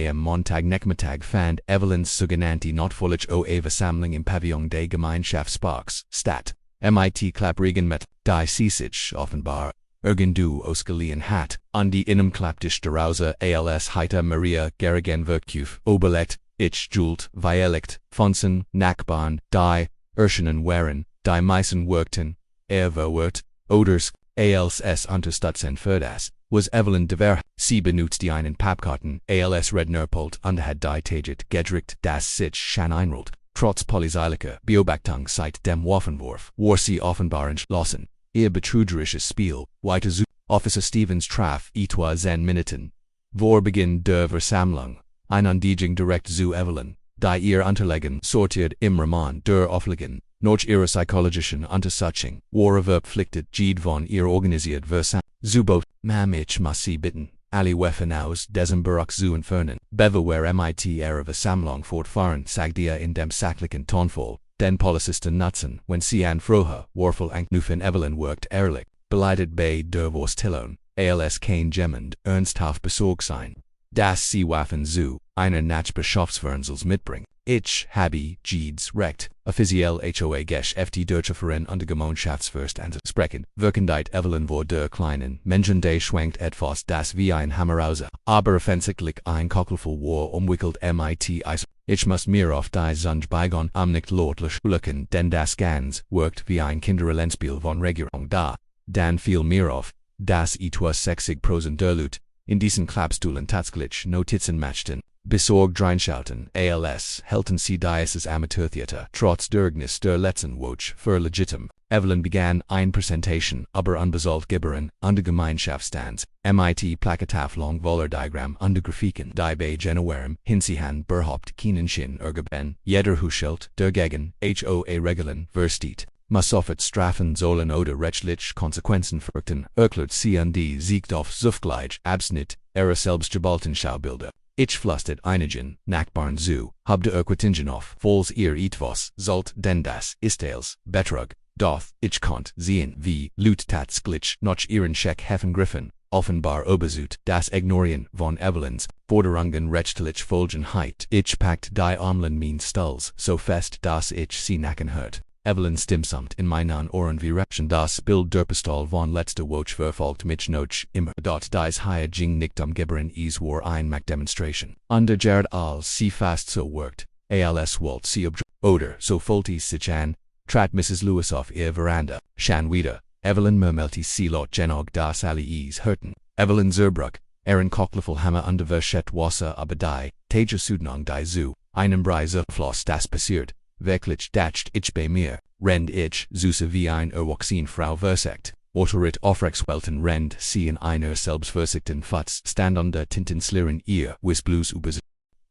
Am Montagnachmittag fand Evelyns sogenannte notfallige OA-Versammlung im Pavillon des Gemeinschaftsparks statt. Mit Klappregen mit, die sie sich offenbar irgendwo ausgeliehen hat, und die innenklapptisch daraus als Heiter Maria Gerrigan Verkuf, Oberlegt, ich Jult, Violect, Fonsen, Nachbarn, die Erschenen waren, die meisten wirkten, wird, Oders, als unterstützen für das, was Evelyn de Ver, sie benutzte einen Pappkarten, als Rednerpult und hat die Taget gedrückt, das sich schon einrollt. Trotz polizeilicher Beobachtung seit dem Waffenwurf, war sie offenbar entschlossen, ihr betrügerisches Spiel weiter zu. Officer Stevens traf etwa 10 Minuten vor Beginn der Versammlung, Einandigung direkt zu Evelyn, die ihr Unterlegen sortiert im Rahmen der Auflagen, noch ihre psychologischen Untersuchung, war verpflichtet Jede von ihr organisiert Versammlung. Zubot, ich muss sie bitten, alle Waffen aus diesem Bereich zu entfernen. Bewahre mit ihre Versammlung fortfahren, sagte in dem sachlichen Tonfall, den Polizisten nutzen, wenn sie an frohe, warfel anknüpfen. Evelyn wirkt ehrlich, beleidigt bei der Vorstellung, als kein jemand ernsthaft besorgt sein, dass sie Waffen zu einer Nachbarschaftsverhandlung mitbringt. Ich habe Jedes Recht, offiziell HOA-Geschäfte durchzuführen und Gemeinschaftsfürst anzusprechen. Wirkendeit Evelyn vor der kleinen Menschen de schwankt etwas das wie ein Hammer aus, aber offensichtlich ein Cocklevoll war umwickelt mit Eis. Ich muss mir auf die Zunge beigon nicht lotlich lücken, denn das ganz wirkt wie ein Kinderellenspiel von Regierung da. Dann fiel mir auf, dass etwas 60% der Leute in diesen Klappstuhlen tatsächlich Notizen machten. Besorgt reinschauten, als helten sie dieses Amateurtheater, trotz Dürgnis der letzten Woche für legitim. Evelyn begann ein Präsentation über unbezahlte Gebühren und Gemeinschaftsstands, mit Plakataflung voller Diagramm und Grafiken, die bei Januarem hinsihan berhaupt keinen Sinn ergeben, jeder Haushalt dagegen HOA-Regeln versteht. Massoffet strafen sollen oder rechtlich Konsequenzen fürchten, erklärt sie an die Siegt auf Suftgleich Abschnitt ihrer selbstgeballten Schaubilder. Ich flüstert einigen Nachbarn zu, habde Erquitingen auf, falls ihr etwas sollt, denn das ist als Betrug. Doch, ich konnt sehen, wie Leute tatsächlich noch ihren Scheck heffen griffen, offenbar übersut, das Ignorieren von Evelyns Forderungen rechtlich Folgenheit. Ich packt die Armlen min Stulls so fest, dass ich sie nacken hört. Evelyn stimsamt in meinen Ohren wie Repschen das Bild der Pistole von letzter Woche verfolgt mich noch immer. Dort dies Haie ging nicht Gebühren es war ein Machtdemonstration. Under Jared als sie fast so wirkt, als wollt sie oder so fulti sich an, trat Mrs. Lewis auf ihr Veranda, schon wieder. Evelyn murmelte sie laut genog das alle es hörten. Evelyn Zerbruck, Ehren Cocklevoll Hammer under Verschett Wasser aber die, Tage Sudnung die zu, einem Preise floss das passiert. Wirklich dacht ich bei mir, rend ich, süße wie ein Erwachsene-Frau versagt, Otterit aufrexwelten rend sie in einer selbstversickten Fatz stand an der Tintenslirren ihr, wis blues über sie.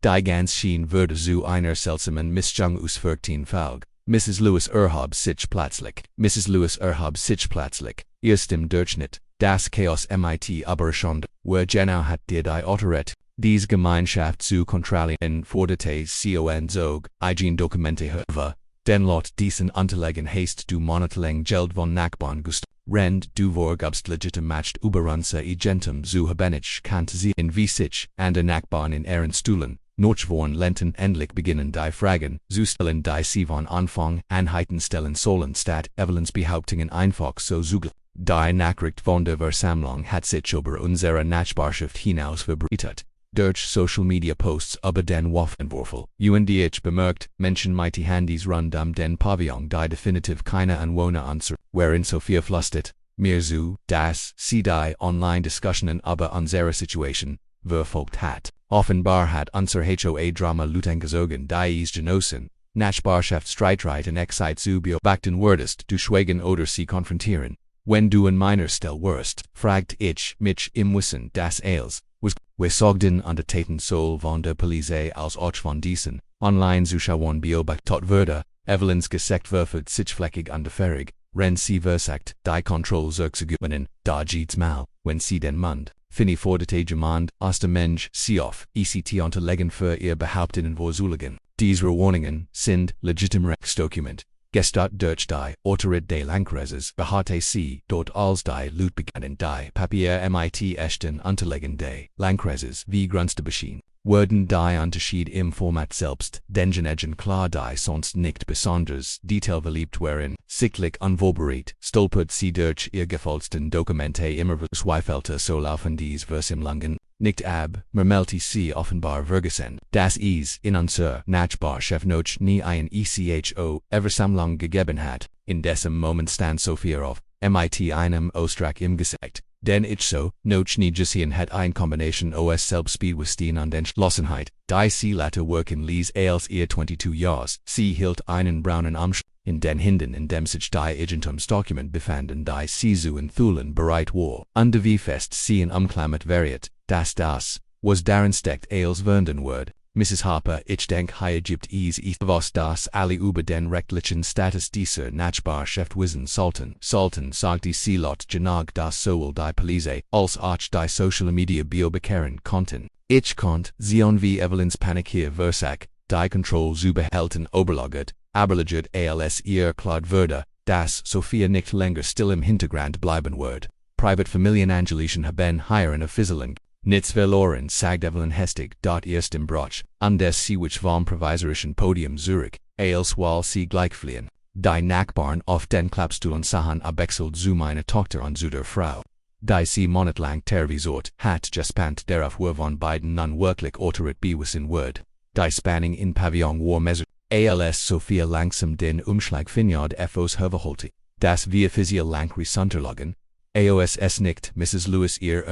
Die ganz schien würde zu einer seltsamen Mischung ausführten Falg. Mrs. Lewis erhob sich plötzlich, ihr Stimm Durchschnitt, das Chaos mit überraschend, wer genau hat dir die Otterit, diese Gemeinschaft zu kontrollieren forderte con zog, eigen Dokumente über, den Lot diesen Unterlegen hast du monatelang Geld von Nachbarn gust, rend du vorgabst legitimacht über unser Eigentum zu Habenich kannte sie in wie sich, and der Nachbarn in ihren Stuhlen, noch vorn lenten endlich beginnen die Fragen, zu stellen die sie von Anfang an heiten stellen sollen statt Evelyns Behauptungen einfach so zugel. Die Nachricht von der Versammlung hat sich über unsere Nachbarschaft hinaus verbreitet. Durch Social Media Posts über den Waffenwurf. UNDH bemerkt, Menschen mit Handys rund den Pavillon die definitiv keine Anwohner anzer, wherein Sophia flüstert, mir zu, dass sie die Online-Diskussionen über unsere Situation verfolgt hat. Offenbar hat unser HOA-Drama Luten gezogen die es genossen, Nachbarschaft Streitreit und Excite zu beobachten wurdest, du schweigen oder sie konfrontieren. Wenn du in meiner Stelle wärst, fragt ich mich im Wissen, das alles, was wir sogden undertaten soll von der Polizei als auch von diesen, online Zuschauern beobachtet wurde, Evelyns Gesicht wird sichtfleckig underfähig, wenn sie versagt, die Kontrolle zurückzugewinnen, da geht's mal, wenn sie den Mund, finny forderte jemand, aus dem Mensch, sie auf, ECT unterlegen für ihr Behauptungen vorzuliegen. Diese Warnungen sind legitim Rechtsdokument. Gestat durch die Autorität des Landkreises beharrte sie dort als die Lutbegannen die Papier mit echten Unterlagen des Landkreises wie Grundstückbeschein. Wurden die Unterschied im Format selbst, denjenigen klar die sonst nicht besonders detailverliebt wären, sichtlich unvorbereitet, stolpert sie durch ihr gefolgten Dokumente immer zweifelte so laufen dies Versammlungen, nicht ab, mermelte sie offenbar vergessen, dass es in unserer Nachbarschaft noch nie ein ECHO Versammlung gegeben hat, in diesem Moment stand Sophia auf, mit einem Ausdruck im Gesicht. Denn ich so, noch nie gesehen hat ein Kombination aus Selbstbewusstsein und Entschlossenheit, die sie latte wirken ließ als ihr 22 Jahres, sie hielt einen braunen Umschlag in den Händen, in dem sich die Eigentumsdokument befanden, die sie zu enthüllen bereit war, und wie fest sie umklammert wäret, dass das, was darin steckt als werdenden Wort. Mrs. Harper, ich denk hier gibt es was das alle über den rechtlichen Status dieser Nachbarschaft wissen sollten. Sagte sie laut genug, dass sowohl die Polizei als auch die Social Media beobachten konnten. Ich konnt sehen wie Evelyns Panik hier versag, die Kontrolle zubehalten oberlagert, aber legit als ihr klar wurde, dass Sophia nicht länger still im Hintergrund bleiben wird. Privatfamilienangelegenheiten haben hier eine Fieseling. Nichts verloren, sagt Evelyn Hestig, erst im Bruch, an des sie wich vom provisorischen Podium Zurich, als while sie gleichfliehen. Die Nachbarn auf den Klappstuhlen sahen abwechselt zu meine Tochter und zu der Frau. Die sie monatelang tervisort, hat gespannt darauf von beiden nun wirklich autorit bewiesen wird. Die Spanning in Pavillon war messer, als Sophia langsam den Umschlag finjad fos hervorholte. Das wir physial lang runterlagen. Aos nicht, Mrs. Lewis ihr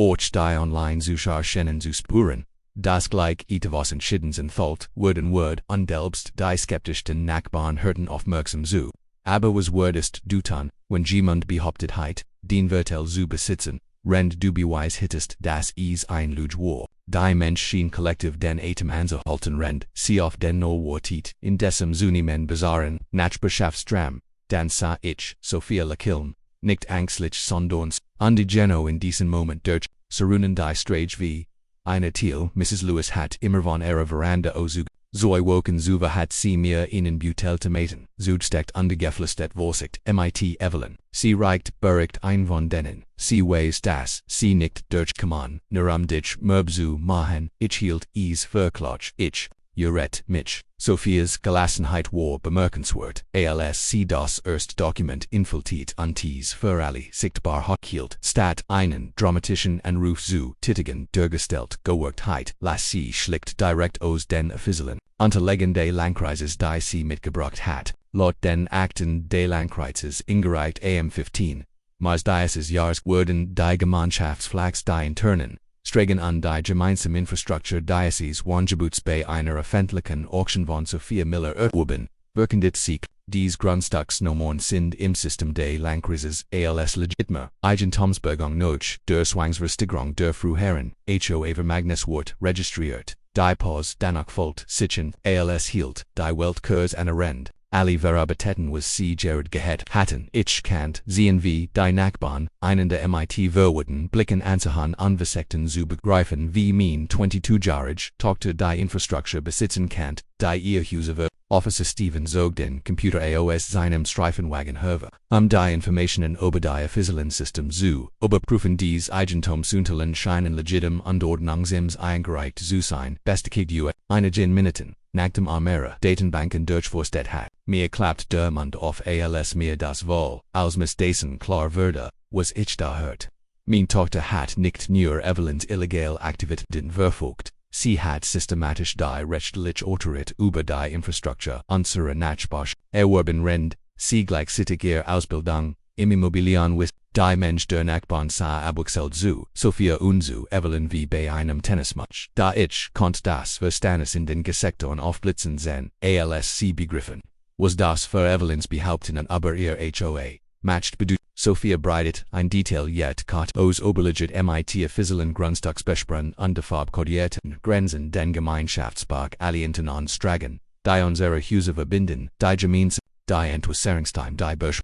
Och die online Zuschauerinnen zu spuren, das gleich etwas Entschiedenes entfällt, wurden und selbst die skeptischen Nachbarn hörten aufmerksam zu. Aber was würdest du tun, wenn jemand behauptet hat, den Vertel zu besitzen, wenn du beweis hittest, dass es ein Lüge war. Die Mensch schien kollektiv den Atem anzuhalten rend, sie auf den Null wartet, in dessen Zunimen Bazaren, Nachbarschaftsstram, dann sah ich, Sophia Lakiln, nicht ängstlich sondern und Geno in diesem Moment durch, Sarunen die Strage wie, eine Thiel, Mrs. Lewis hat immer von ihrer Veranda aus Zoi woken Zuva hat sie mir ihnen Buteltomaten, Zudsteckt undergeflüstert Vorsicht, mit Evelyn, sie reicht beruhigt ein von denen, sie weiß das, sie nickt durchkommen, dich Merbzu machen, ich hielt es für Klotsch, ich, Juret mich. Sophias Gelassenheit war bemerkenswert, als sie das erste Dokument infiltriert und es für alle sichtbar hochhielt, statt einen dramatischen Anruf zu tätigen, dergestellt Geworktheit, las sie schlicht direkt aus den Offiziellen Unterlagen des Landkreises, die sie mitgebracht hat, laut den Akten des Landkreises ingereicht am 15. Mars dieses Jahres wurden die Gemeinschaftsflags die internen Stregen an die gemeinsame Infrastruktur Diocese Wangebuts bei einer öffentlichen Auction von Sophia Miller erworben, wirkendet sich, dies Grundstücksnummern sind im System des Landkreises als legitimer Eigentumsbergung noch der Zwangsversteigerung der Früheren HOA Magnuswort registriert, die Pause danach folgt sichen als hielt, die Weltkurs an Rend. Alle Verarbeiteten was sie Jared gehet hatten. Ich kannt sehen wie die Nachbarn, einen der mit verwurden Blicken anzuhören unverseckten zu begreifen wie mein 22-jährig Tochter die Infrastruktur besitzen kannt, die ihr Huser Officer Steven zog den Computer aus seinem Streifenwagen hervor, die Informationen über die offiziellen System zu überprüfen. Dies Eigentumsunterlagen scheinen legitim und ordnungsims eingereicht zu sein, bestätigt einigen Minuten. Nach dem Armera Datenbanken durchforstet hat, mir klappt der Mund auf als mir das wohl, als mis dessen klar würde, was ich da hört. Mein Tochter hat nicht nur Evelyns illegal Aktivitäten verfolgt, sie hat systematisch die rechtliche Autorität über die Infrastruktur unserer Nachbarschaft erworben rend, sie gleichzeitig ihre Ausbildung, im Immobilian wis, die Mensch der Nachbarn sah abwechselt zu, Sophia unzu, Evelyn wie bei einem Tennismatch. Da ich konnt das Verständnis in den Geschichten aufblitzen sehen, als sie begriffen. Was das für Evelyns Behauptungen aber ihr HOA matched bedeutet. Sophia breitet ein Detail jet kat aus oberliget mit offiziellen Grundstücksbesprchen und verabredeten Grenzen den Gemeinschaftspark Allianten anstragen, die unsere Häuser verbinden, die Gemeinschaft, die Entwässerungstime, die Bösch,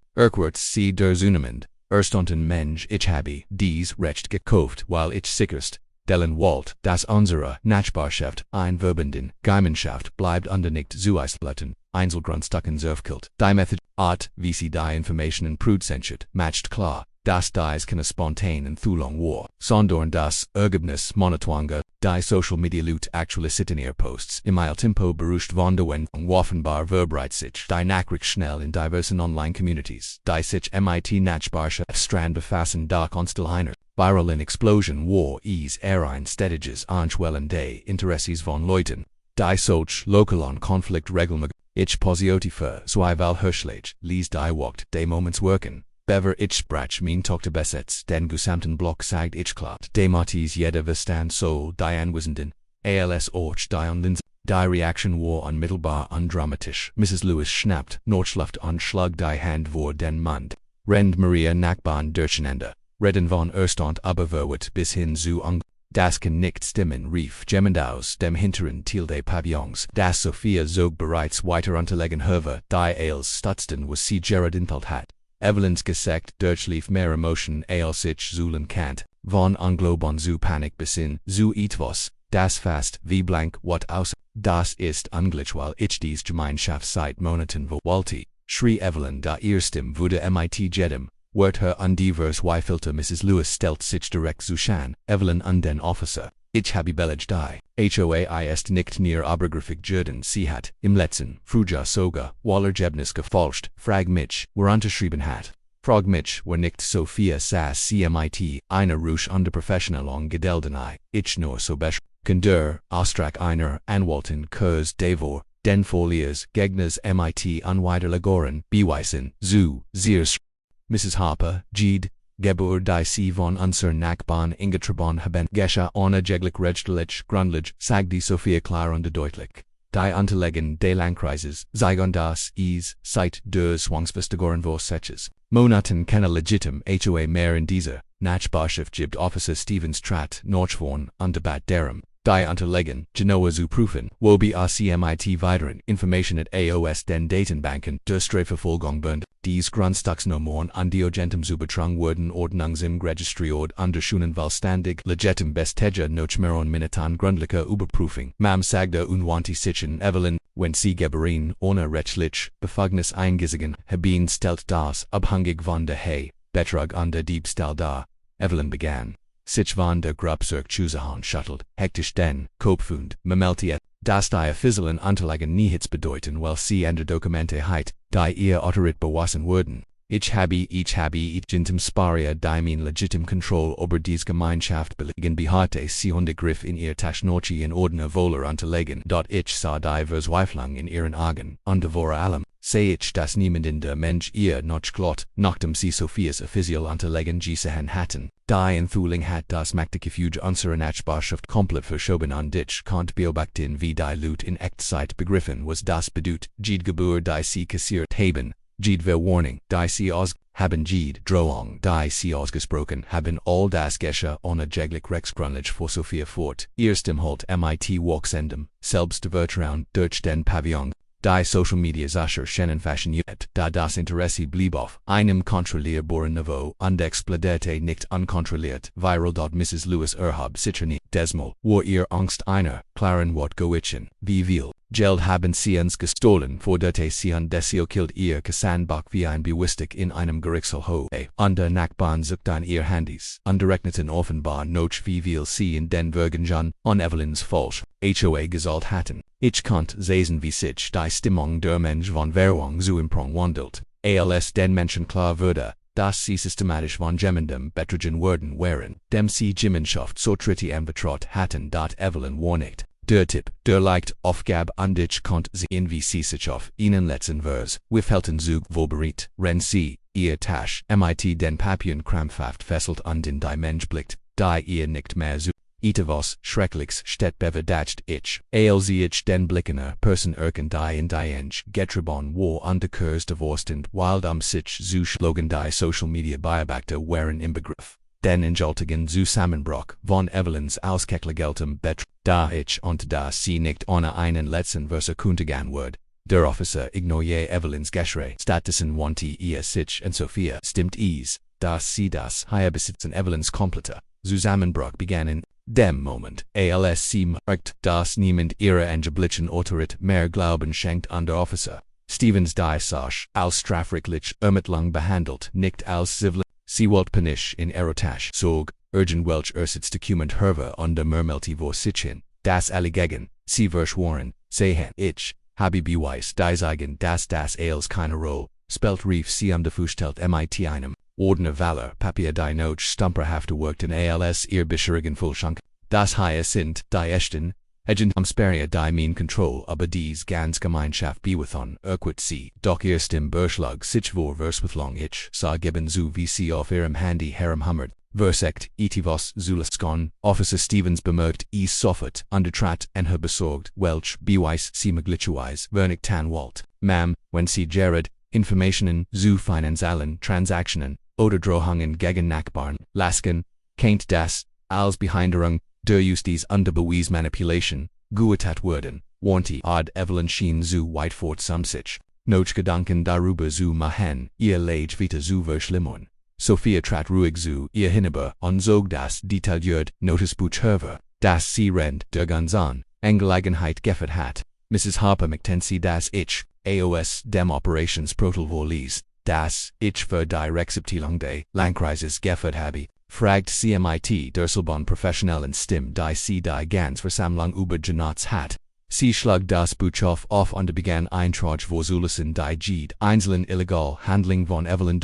sie der Zunehmend, erstanden Mensch, ich habe dies Recht gekauft, weil ich sicherst, delen Walt, das unsere Nachbarschaft, ein Verbinden, Gemeinschaft bleibt und nicht zu isolaten, Einzelgrundstücken zerfällt. Die Method, Art, wie sie die Informationen prüfsenschet, matcht klar, dass dies keine spontane Entwicklung war, sondern das Ergebnis monotwanger, die Social Media Loot aktualisierten ihr Posts, im Tempo beruhigt von der Wendung offenbar verbreitet sich, die Nachricht schnell in diversen Online-Communities, die sich mit Nachbarschaft Strand befassen, da Konstelliner, viralen Explosion war ein stetiges Anschwellen des Interesses von Leuten, die solch lokalen Konflikt regelmäßig. Ich posioti für Zweival Hirschlage, lies die Wacht, de Moments wirken. Bever ich sprach mein Tochter besitzt, den gesamten Block sagt ich klart, de Matis jeder Verstand soll, die Anwesenden, als auch die Unlinsen. Die Reaction war unmittelbar undramatisch. Mrs. Lewis schnappt, Nordschlaft und schlug die Hand vor den Mund. Rend Maria Nachbarn durcheinander. Redden von Erstand aber verwirrt bis hin zu Das kann nicht stimmen, rief jemand aus dem hinteren Teil des Pavillons, das Sophia zog bereits weiter unterlegen habe, die als stutzten was sie Gerard entfällt hat. Evelyns Gesicht durchlief mehr Emotion als ich zuhlen kann, von Unglauben zu Panik bis hin zu etwas, das fast wie blank wat aus, das ist ungleich weil ich dies Gemeinschaft seit Monaten wollte, schrie Evelyn da ihr Stimme wurde mit jedem Word her undivers Zweifelte Mrs. Lewis stellt sich direkt zu Shan, Evelyn und den Officer. Ich habe belegt die HOA ist nicht near obergriffig Jürden sie hat, im letzten, Frühjahr sogar, Wallergebnis gefälscht, frag mich, wer unterschrieben hat. Frag mich, wer nicht Sophia saß sie mit, eine Rouge under professional Gedeldenei, ich nur so besch. Kinder, Austrag einer, Anwalten, Kurs, Devor, den Foliers, Gegners mit Unwiderlegoren, Beweisen, zu, Ziers. Mrs. Harper, Gede, Gebur die sie von unserer Nachbarn ingetrieben haben, Gescha ohne jeglich rechtlich Grundlage, sagt die Sophia klar und deutlich. Die Unterlegen des Landkreises, zeigen das seit der Zwangsfestigoren Vorsätzes. Monaten keine legitim HOA mehr in dieser Nachbarschaft gibt Officer Stevens Trat, Nordschworn, und Debat derum. Die Unterlegen, Genoa zu prüfen, wobei mit weiteren Information at AOS den Datenbanken der Strafverfolgung bund, dies Grundstücksnummern an Diogentem zu betrang wurden Ordnungsim Registriort unterschunen vollständig legitim Besteja Nochmeron Minutan Grundliche Überprüfung, Mam sagda unwanti sichen Evelyn, wenn sie Geberin ohne rechtlich Befugnis eingesigen haben stellt das abhängig von der Betrug und der Diebstahl dar. Evelyn begann. Sich von der Grubzirk Chusahan shuttelt, hektisch den Kopfund, memeltiet, das die offiziellen Unterlagen nichts bedeuten, weil sie an der Dokumente heit, die ihr autorit bewassen wurden. Ich habe intem sparia die mein legitim Kontroll über dies Gemeinschaft belegen beharrte sie und griff in ihr Taschnochi in Ordner Wohler unterlegen, dort ich sah die Verzweiflung in ihren Augen, und vor allem, seh ich, dass niemand in der Mensch ihr noch glott, nachdem sie Sophias offiziell unterlegen gesehen hatten. Die Entwicklung hat das Machtgefüge unserer Nachbarschaft komplett verschoben und ich konnte beobachten wie die Leute in Echtzeit begriffen was das bedeutet, Gede Gebühr die sie kassiert haben, Gede Verwarnung, die sie haben Gede Drohung, die sie ausgesprochen haben all das Gesche ohne jeglich Rechtsgrundlage vor Sophia fort, ihr Stimmholt mit Walksendem, selbst Vertrauen durch den Pavillon. Die Social Media Zascher scheinen fasziniert, da das Interesse blieb auf einem kontrollierbaren Niveau und explodierte nicht unkontrolliert, viral. Mrs. Lewis erhob sich nicht, desmal war ihr Angst einer klaren Wortgewichen, wie viel Geld haben sie uns gestohlen, forderte sie und desio killt ihr Kassanbach wie ein Bewistig in einem Gerichtshof, und der Nachbarn sucht an ihr Handys, und rechneten offenbar noch wie viel sie in den Vergenjan on Evelyns falsch HOA gezahlt hatten. Ich konnte sehen wie sich die Stimmung der Mensch von Verwang zu Improng wandelt, als den Menschen klar wurde, dass sie systematisch von jemandem betrogen worden waren, dem sie Gemeinschaft so tritt anvertraut hatten. Evelyn war nicht der Tipp, der leicht Aufgabe und ich konnte sehen wie sie sich auf ihnen letzten Vers, wiffelten Zug wohlbereit, wenn sie ihr Tasch, mit den Papieren krampfhaft fesselt und in die Mensch blickt, die ihr nicht mehr so. Etwas Schreckliches steht beverdacht ich, als ich den Blickener Person die in die Eng getrieben wo unterkurs divorstend wild sich zu Schlogen die Social Media Beobachter waren im Begriff. Den Entschuldigen Zusammenbruch von Evelyns ausgeklärtem Betrug, da ich und da sie nicht ohne einen letzten Verse kundigen wird. Der Officer ignoriert Evelyns Geschrei. Stattdessen wandte ihr sich und Sophia stimmt dass sie das Haie besitzen. Evelyns kompletter Zusammenbruch begann in dem Moment, als sie merkt, dass niemand ihrer angeblichen Autorität mehr Glauben schenkt an der Officer. Stevens die Sache als strafrechtlich ermittlung behandelt, nicht als civil. Sie wollte panisch in Erotasch sog, urgent welch Document herver under Mermelti vor Sitchin, das alle gegen, sie verschworen, sehen ich, habe beweis die zeigen, dass das als keine Rolle, spelt rief sie Fußtelt mit einem, ordner Valor, Papier die noch stumperhafte wirkten als ihr bisherigen Vollschank, das Haie sind, die echten, Eigentumsrechte die mein Control aber dies ganz Gemeinschaft bewithon, sie, doch erst im Berschlag sich vor Verswithlung ich, sah geben zu wie sie auf ihrem Handy herumhummert, versekt, etivos zulascon, Officer Stevens bemerkt sofort, undertrat, en besorgt, welch, beweis sie maglichuis, vernick tan Walt, Ma'am, wenn sie Jared, Informationen zu finanziellen Transaktionen, oder Drohungen gegen Nachbarn, lasken, kennt das, als Behinderung, der Justiz under Beweis Manipulation, geurteilt wurden, warnte ad Evelyn schien zu weit fort sich, noch Gedanken darüber zu machen, ihr Leid weiter zu verschlimmern. Sophia trat ruhig zu ihr hinüber und zog das detailliert Notizbuch hervor, das sie rennt der ganzen Angelegenheit geführt hat. Mrs. Harper McTensie das ich, aus dem Operationsprotokoll ließ, das ich für die Rezeptilung des Landkreises geführt habe, fragt CMIT Derselbon professionellen Stimme die sie die ganz Versammlung übergenutzt hat. Sie schlug das Buch auf und begann Eintrag vorzulassen die jede einzelnen illegal Handling von Evelyn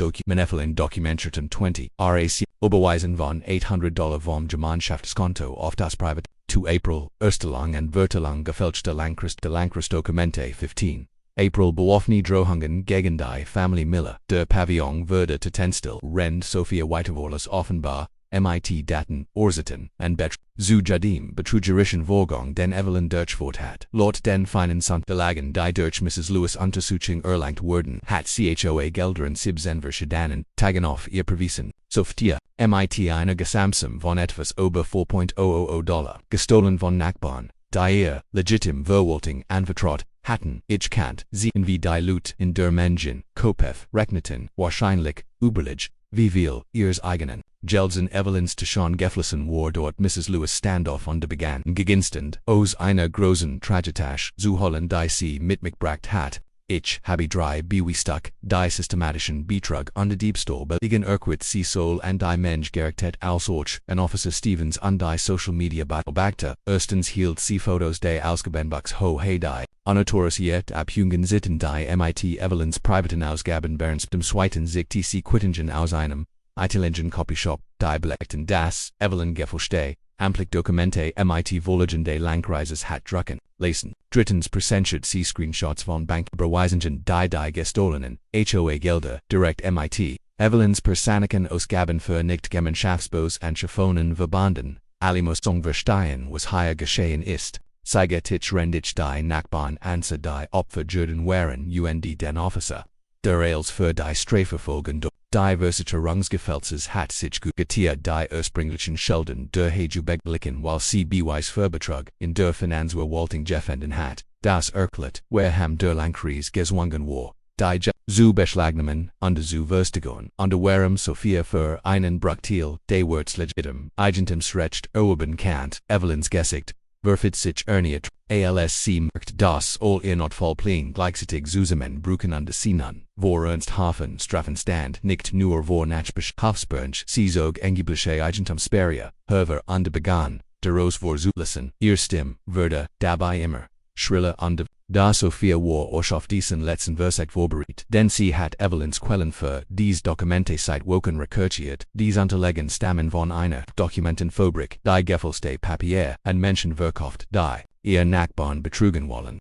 dokumentierten 20 RAC Überweisen von $800 vom Gemeinschaftskonto auf das Privat. 2 April, Erstellung und Verteilung gefälschter Landkreisdokumente 15. April bewaffnete Drohungen gegen die Familie Miller. Der Pavillon wurde Tenstill rennt Sophia Weitervorlas offenbar, mit Daten, Ursachen und Betrug zu Jadim betrügerischen Vorgang den Evelyn durchgeführt hat. Laut den Finanzunterlagen die durch Mrs. Lewis Untersuchung erlangt wurden, hat HOA-Gelder und Sibsenverschiedenen Tagen auf ihr Verwiesen. Sophia, mit einer Gesamtsum von etwas über $4.000 gestohlen von Nachbarn, die ihr legitim Verwaltung anvertraut hatten. Ich kannte sie wie die Leute in der Menschen, Kopf, rechneten, wahrscheinlich, überlich, wie viel ihres eigenen Gelds Evelyns Tashon geflossen war dort Mrs. Lewis Standoff und begann gegenstand aus einer großen Tragetasch zu holen die sie mitgebracht hat. Ich habe 3 Beweisstück, die systematischen Betrug und Diebstahl belegen sie soll an die Mensch gerichtet als solch, an Officer Stevens an die Social Media Beobachter. Erstens hielt sie Fotos des Ausgabenbuchs hoch die unautorisiert abhängigen Sitten die mit Evelyns privaten Ausgaben während dem zweiten siegte sie Quittungen aus einem italienischen Copyshop, die belegten das Evelyn gefälschte amtlich Dokumente mit Vorlagen des Landkreises hat drucken lesen. Drittens präsentiert sie Screenshots von Banküberweisungen die gestohlenen HOA-Gelder direkt mit Evelyns persönlichen Ausgaben für Nicht-Gemeinschaftsbos und Schiffonen verbunden. Alle Mussung verstehen, was hier geschehen ist. Zeigetich rendigt die Nachbarn ansa die Opfer Jürden waren den Officer. Der als für die Strafverfolgung die Versicherungsgefälzes hat sich gut getiert die ursprünglichen Schulden der Blicken weil sie Beweis für Betrug in der Finanzverwaltung gefunden hat. Das erklärt, warum der Landkreis gezwungen war, die zu beschlagnahmen und zu verstehen, und warum Sophia für einen Bruchteil des Worts legitim Eigentumsrecht erwerben kann. Evelyns Gesicht verfit sich erniert, als sie merkt, dass all ihr Notfallpläne gleichzeitig zusammenbruchen und sie nun, vor Ernsthafen Strafen stand, nicht nur vor Nachbarschaftspunch, sie zog angebliche Eigentumsrechte, hervor und begann, daraus vorzulassen, ihr Stimme wurde dabei immer schriller und da Sophia war auch auf diesen letzten Versekt vorbereitet, denn sie hat Evelyns Quellen für dies Dokumente seit Wochen recherchiert, dies Unterlagen stammen von einer Dokumentenfabrik, die gefälschte Papier an Menschen verkauft, die ihr Nachbarn betrügen wollen.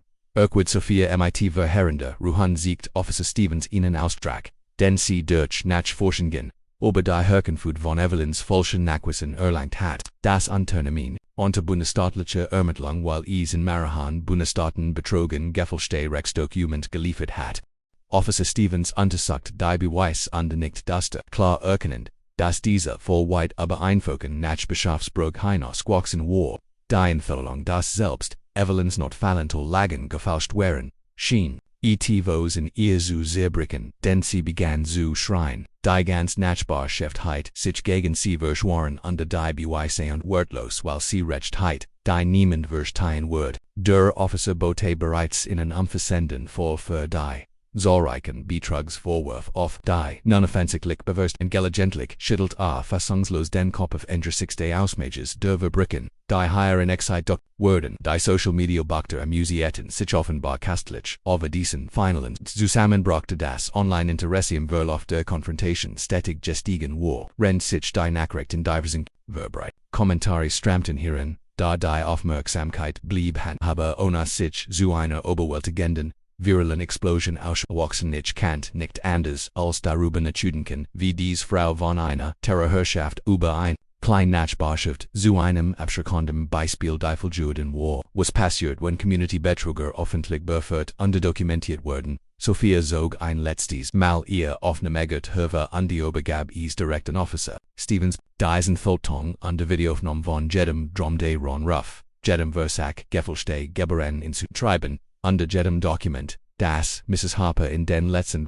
Sophia mit verheerende Ruhen siegt Officer Stevens ihnen Austrag, den sie durch Nachforschungen über die Herkunft von Evelyns falschen Nachweisen erlangt hat. Das Unternehmen unter bundesstaatlicher Ermittlung, weil es in mehreren Bundesstaaten betrogen Gefälschungsdokument geliefert hat. Officer Stevens untersucht die Beweise und nicht das klar erkennend, dass diese voll weit über einfolgen Nachbarschaftsbruch hinausgewachsen war. Die Entfernung, dass selbst Evelyns Notfallunterlagen gefälscht waren, schien etwas in ihr zu zerbrechen, denn sie begann zu schreien. Die ganze Nachbarschaft hat sich gegen sie verschworen und die Beweise und wortlos, weil sie recht hat, die niemand verstehen wird. Der Officer bote bereits in einen umfassenden Fall für die zahlreichen Betrugsvorwürfe auf, die unoffensichtlich bewusst und gelegentlich schüttelt fassungslos den Kopf auf angesichts Ausmaches der Verbrechen. Die Heiren Excite werden die Social Media Beobachter amüsierten sich offenbar kastlich over diesen finalen Zusammenbruch, das Online-Interesse im Verlauf der Konfrontation stetig gestiegen war, rennt sich die Nachrichten diversen Verbreit. Kommentare strömten hierin, da die Aufmerksamkeit blieb aber ohne sich zu einer überwältigenden viralen Explosion auswachsen. Ich kann nicht anders als darüber nachdenken, wie diese Frau von einer Terrorherrschaft über eine kleine Nachbarschaft zu einem abschreckenden Beispiel diffeljuden war. Was passiert, wenn Community-Betrüger öffentlich beführt und dokumentiert werden? Sophia zog ein letztes Mal ihr Aufnahmegerät hervor und die übergab es direkt an Officer Stevens. Diesen Foton und die Videoaufnahme von jedem Dromde Ron Ruff, jedem Versack Gefälschungsgebühren in zu treiben, und jedem Dokument, das Mrs. Harper in den letzten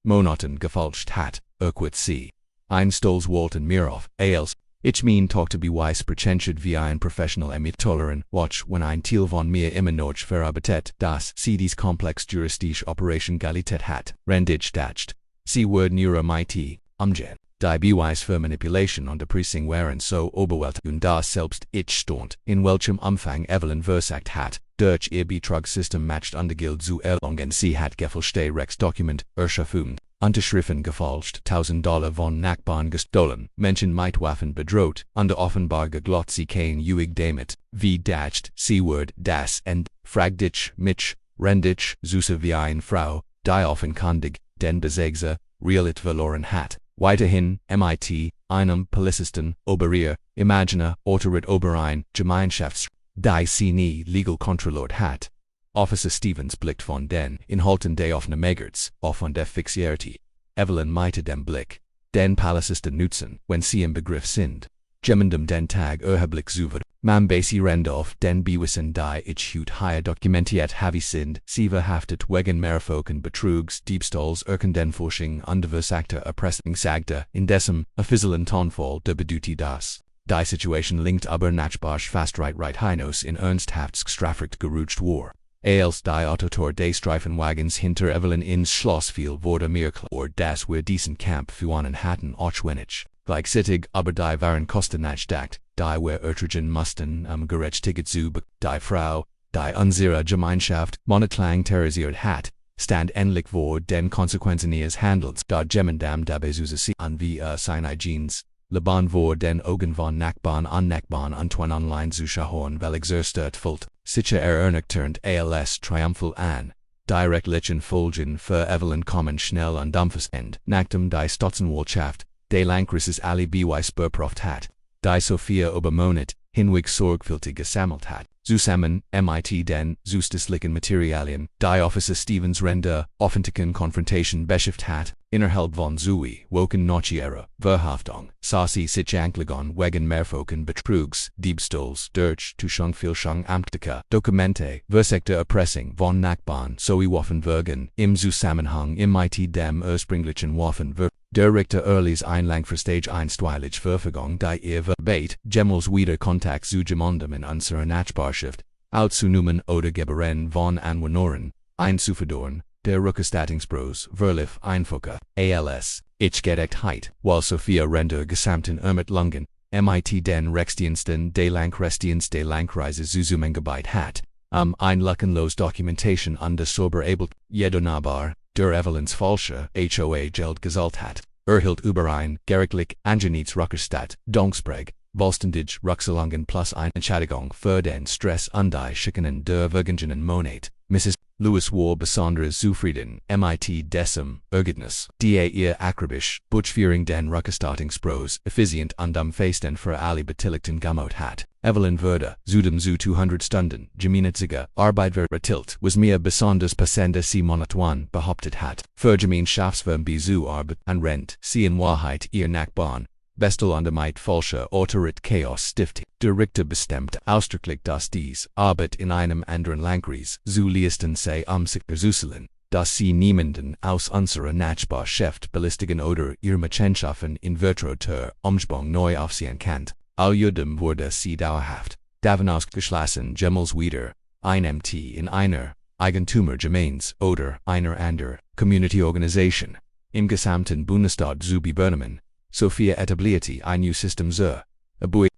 Monaten gefälscht hat, erquitt sie. Ein Stolz wollten mir auf, als ich mein Tochter beweis pretentiert wie ein professional Ermittlerin, watch wenn ein Teil von mir immer noch verarbeitet, dass sie dies komplex juristische Operation Qualität hat, rendig dacht. Sie werden ihre Miete umgehen. Die Beweise für Manipulation und Erpressung waren so überwältigend, dass selbst ich staunte, in welchem Umfang Evelyn versagt hat. Durch ihr Betrugssystem matcht Untergilt zu erlangen. Sie hat gefälschte Rechtsdokument erschaffen, Unterschriften gefälscht, $1000 von Nachbarn gestohlen, Menschen mit Waffen bedroht, und offenbar geglaubt sie kein Uig damit. Wie dacht sie wird das end? Fragt ich mich, rendig, süße wie eine Frau, die offenkundig den Besitzer realit verloren hat. Weiterhin, mit einem Polizisten über ihr Imaginer Orteret über ein Gemeinschafts die sie nie legal kontrolliert hat. Officer Stevens blickt von den Inhalten der Aufnahmegerät auf und der Fixierte. Evelyn meinte dem Blick, den Polizisten nutzen, wenn sie im Begriff sind, jemandem den Tag erheblich zu werden. Man basi Randolph den Bewissen die ich hier dokumentiert habe sind, sie verhaftet wegen mehrfachen Betrugs, Diebstahls, Erkendenforschung und versagter Erpressung sagte, indessen, offiziellen Tonfall der bedeute das. Die Situation linkt aber Nachbarsch fast right hinaus in ernsthafts Strafrecht gerutscht war. Als die Autotor des Streifenwagens hinter Evelyn ins Schloss fiel, wurde mir klar, dass wir diesen Kampf führen hatten, auch wenn ich gleichzeitig aber die waren Kosten nachdacht, die wir ertragen mussten, gerechtigt zu die Frau, die unsere Gemeinschaft monatelang terrorisiert hat, stand endlich vor den Konsequenzen ihres Handels, da jemandem dabei zu sie an wie sein eigenes Leben vor den Augen von Nachbarn und twan online zu schauen, welches stört fult, sicher ernüchternd als triumphal an. Direktlichen Folgen für Evelyn kommen schnell und umfassend, nachdem die Staatsanwaltschaft de Langrisses alle Beweise beprobt hat, die Sophia über Monat hinweg sorgfältig gesammelt hat. Zusammen mit den zusätzlichen Materialien, die Officer Stevens Render öffentlichen Konfrontation beschäftigt hat, innerhalb von zwei Wochen nach ihrer Verhaftung, sah sie sich anklagen wegen mehrfachen Betrugs, Diebstahls, durch Tuschung, Fälschung amtlicher Dokumente, versagter Erpressung von Nachbarn sowie Waffenwürgen im Zusammenhang mit dem ursprünglichen Waffenwürgen. Der Richter erließ ein langfristig einstweilig Verfügung, die ihr verbot, jemals wieder Kontakt zu jemandem in unserer Nachbarschaft aufzunehmen oder Gebühren von Anwohnern einzufordern. Der Rückerstattungsbros verlief einfacher, als ich gedacht hatte, weil Sophia Render gesamten Ermittlungen mit den Rechtsdiensten de Landkreisdienst de Landkreise zusammengearbeitet hat, ein lückenlos Dokumentation und das sauber abelt, jeder Nachbar, der Evelyns falsche HOA-Geld gezahlt hat, erhielt über ein gerichtlich angenietes Rückerstatt, Dankspräg, vollständig Rückzahlungen plus eine Entschädigung für den Stress und die Schikenen der vergangenen Monat. Mrs. Lewis war besonderes Zufrieden, mit Decem, Ergebnis, die ihr akribisch, Butchführung den Rückerstattungsprose, effizient und feesten für alle Beteiligten gemacht hat. Evelyn würde, zudem zu 200 Stunden, gemeinnützige Arbeit vertilt, was mir besonders passende sie Monatuan behauptet hat. Für Gemeinschaftsfirmen wie zu Arbeit und Rent, sie in Wahrheit ihr Nachbarn, Bestelande falsche Autorit Chaos stiftet. Der Richter bestimmt ausdrücklich, dass dies Arbeit in einem anderen Landkreis zu leisten sei sich erzuseln, dass sie niemanden aus unserer Nachbarschaft belästigen oder ihre Machenschaften in virtuoser Umgebung neu aufsehen kann. Alljährlich wurde sie dauerhaft davon ausgeschlossen, jemals wieder ein MT in einer Eigentumsgemeins oder einer anderen Community-Organisation im gesamten Bundesstaat zu übernehmen. Sophia etablierte ein neues System zur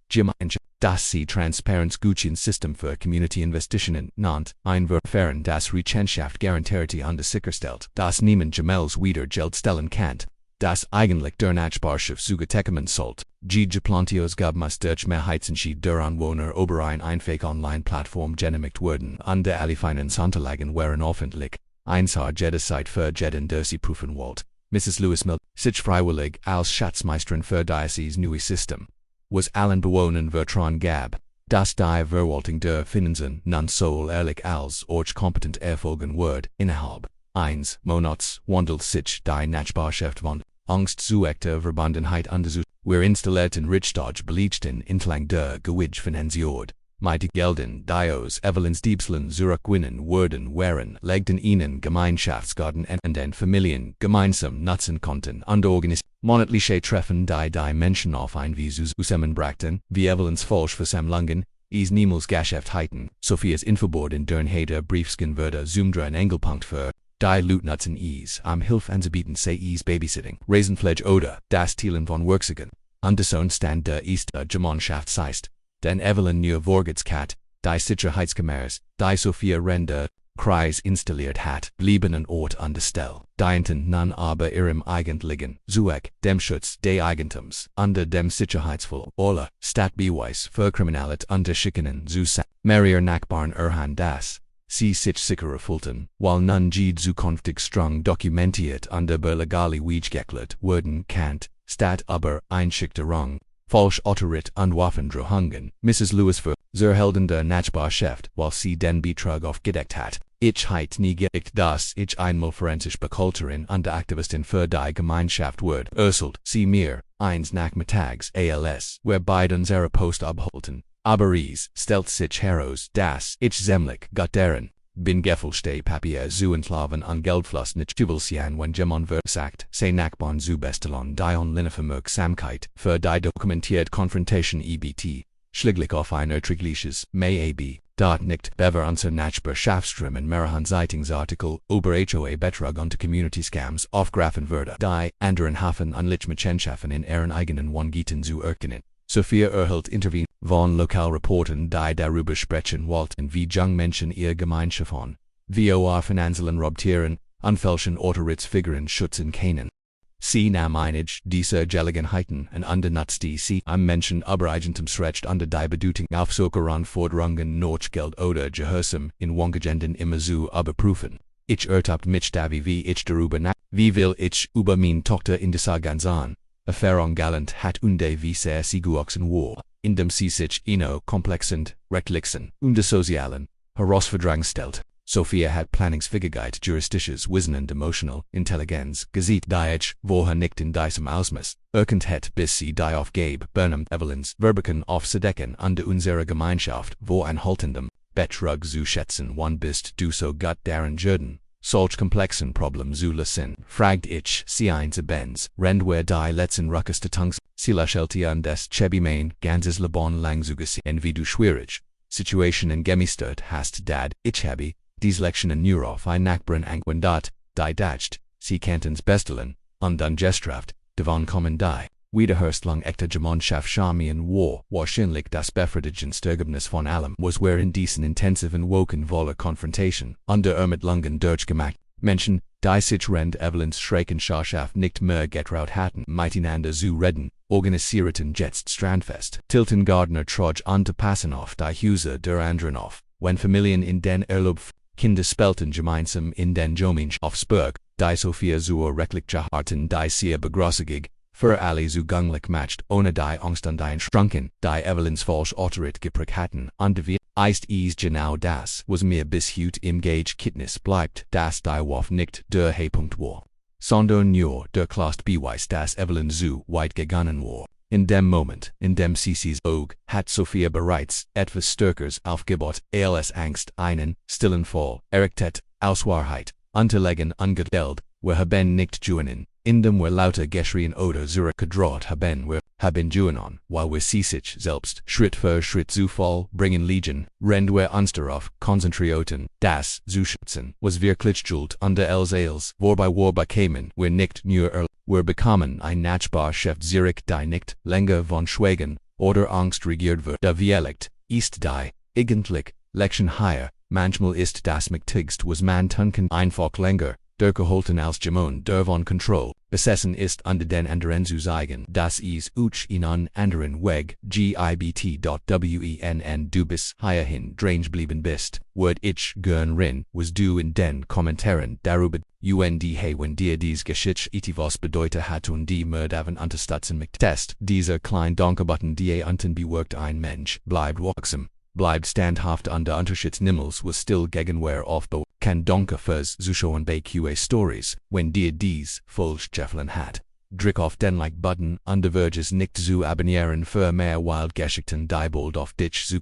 Gemeinschaft, das sie Transparenzgutscheinsystem für Community-Investitionen nannt, ein Verfahren, das Rechenschaft garantierte und sicherstellt, dass niemand jemals wieder Geld stellen kann, das eigentlich der Nachbarschaft zugetekemen sollte. Die geplantes Gabmas durch Mehrheitsentschied der Anwohner über eine einfache Online-Plattform genehmigt wurden und alle Finanzunterlagen waren öffentlich. Eins hat jederzeit für jeden, der sie prüfen wollte. Mrs. Lewis meldet sich freiwillig als Schatzmeisterin für dieses neue System, was allen Bewohnern Vertrauen gab, dass die Verwaltung der Finanzen nun soll ehrlich als ortskompetent erfolgen wird. Innerhalb eines Monats wandelt sich die Nachbarschaft von Angst zu echter Verbundenheit und zu wir installierten Richtdodge belichten entlang der Gewidge finanziert. Mit Gelden, die aus Evelyns Diebslen zurückgewinnen wurden, legten ihnen Gemeinschaftsgarten und den Familien gemeinsam nutzen konnten und organisiert monatliche Treffen, die Menschen auf ein wie zusammenbrachten, wie Evelyns Volksversammlungen, niemals Geschäftigkeiten. Sophias Infobord in deren Heder Briefsken würde ein Engelpunkt für die Leutnutzen am Hilf anzubieten sei Babysitting, Raisenpflege oder das Teilen von Werkzeugen. Anderson stand der Easter Gemeinschaft seist, denn Evelyn nur Vorgetskat, die Sicherheitskameras, die Sophia Rende Kreis installiert hat, blieben an Ort und Stelle, dienten nun aber ihrem eigentlichen Zweck, dem Schutz des Eigentums, unter dem Sicherheitsvoll, oder Stadtbeweis für Kriminalität unterschickenen zu sein. Mehrere Nachbarn erhan das, sie sich sicherer fühlten, weil nun die zukünftig streng dokumentiert und über legale Wege geklärt wurden kann, statt aber Einschüchterung, falsch Autorit und Waffendrohungen. Mrs. Lewis für zur Helden der Nachbarschaft, weil sie den Betrug aufgedeckt hat. Ich heit nie gedacht, dass ich einmal forensisch Bekulterin und Aktivistin für die Gemeinschaft wird. Sie mir, eins Nachmittags als, wir beide unsere Post abholten. Aber es stellt sich heraus, dass ich ziemlich gut darin bin gefälschte Papier zu entlarven und Geldfluss nicht zuwilsian, wenn jemand versagt, sei Nachbarn zu bestellen, die Online-Vermerksamkeit für die dokumentiert Konfrontation EBT, schläglich auf ein erträgliches, maybe, dort nicht bever unser Nachbarschaftsstrom mehreren Zeitungsartikel über HOA-Betrug und Community-Scams aufgreifen würde, die anderen Hafen und Lichmachenschaffen in ihren eigenen Wangiten zu erkennen. Sophia erhält Interview von Lokalreportern, die darüber sprechen wollten, wie junge Menschen ihr Gemeinschaften, VOA finanziellen Robtieren, und welchen Autoritätsfiguren schützen können. Sie nahm einige dieser Gelegenheiten und unternutzte sie, Menschen über Eigentumsrecht und die Bedeutung aufsucheren Forderungen nach Geld oder Gehorsam in Wangegenden immer zu überprüfen. Ich ertappt mich dabei, wie ich darüber wie will ich über meine Tochter in dieser ganzen Erfahrung galant hat und wie sehr sie gewachsen war, indem sie sich komplexen, rechtlichen und sozialen Herausforderungen stellt. Sophia hat Planungsfähigkeit, juristisches Wissen und emotional Intelligenz gesieht, die ich vorher nicht in diesem Ausmaß erkannt hätte, bis sie die aufgab, Burnham Evelyns Verbecken aufzudecken und unserer Gemeinschaft wo anhaltendem Betrug zu schätzen, wann bist du so gut darin Jürden. Solch komplexen Problem zu lösen, fragt ich sie eins Benz, rendwer die letzten Rückerstattungs, sie lächelte und des Chebimain, ganzes Leben lang zu gesehen, wie du schwierig Situationen gemeistert hast, dad, ich habe dies Lektionen nur auf ein Nachbarin angewendet, die dacht, sie kantens bestellen, und dann gestraft, davon kommen die wiederherstellung echter Gemeinschaft Schamien war, wahrscheinlich das befriedigendste Ergebnis von allem, was während diesen intensiven Wochen voller Konfrontation, unter Ermittlungen durchgemacht, Menschen, die sich rend Evelyns Schreckenschaft nicht mehr getraut hatten, miteinander zu reden, organisierten jetzt Strandfest. Tilton Gardner trug anzupassen auf die Häuser der anderen auf, wenn Familien in den Urlaub Kinder spelten gemeinsam in den Gemeinschaftsburg, die Sophia zur rechtlicher Harten die sehr begrossig, für alle zugänglich macht, ohne die Angst an den Strunken, die Evelyns falsch Autorit geprägt hatten, und wie ist es genau das, was mir bis heute im Gedächtnis bleibt, dass die Waffe nicht der Höhepunkt war, sondern nur der klast Beweis, dass Evelyn so weit gegangen war. In dem Moment, in dem Sissis Auge, hat Sophia bereits etwas Stärkeres aufgebaut, als Angst, einen stillen Fall, errichtet, aus Wahrheit, unterlegen angestellt, wir haben nicht juenen, in dem wir lauter geschrien oder zurückgedroht haben, wir haben juenon, weil wir sich selbst Schritt für Schritt zu Fall bringen liegen, rend wir uns darauf konzentrierten, das zu schützen, was wirklich schuld under als, wobei kämen, wir nicht nur wir bekommen ein Nachbarschaft Zurich, die nicht länger von Schweigen oder Angst regiert wird. Der Dialekt ist die eigentlich Lection higher, manchmal ist das mächtigst, was man tun kann, einfach länger durchgehalten als Gemon der von Kontrolle besessen ist unter den anderen zu zeigen, dass es in einen anderen Weg gibt.wen du bis hierhin drange blieben bist, würd ich gern rin, was du in den Kommentaren darüber wenn dir diese Geschichte etwas bedeutet hat und die Mördaven unterstützen möchtest. Dieser kleine Dankebutton die unten bewirkt ein Mensch, bleibt wachsam, bleibt standhaft under Unterschiedsnimmels was still gegenwehr aufbau, kann Danke fürs Zuschauen bei QA Stories, wenn dir dies falsch gefallen hat. Drück auf den Like-Button und vergiss nicht zu abonnieren für mehr Wild Geschichten die bald auf dich zu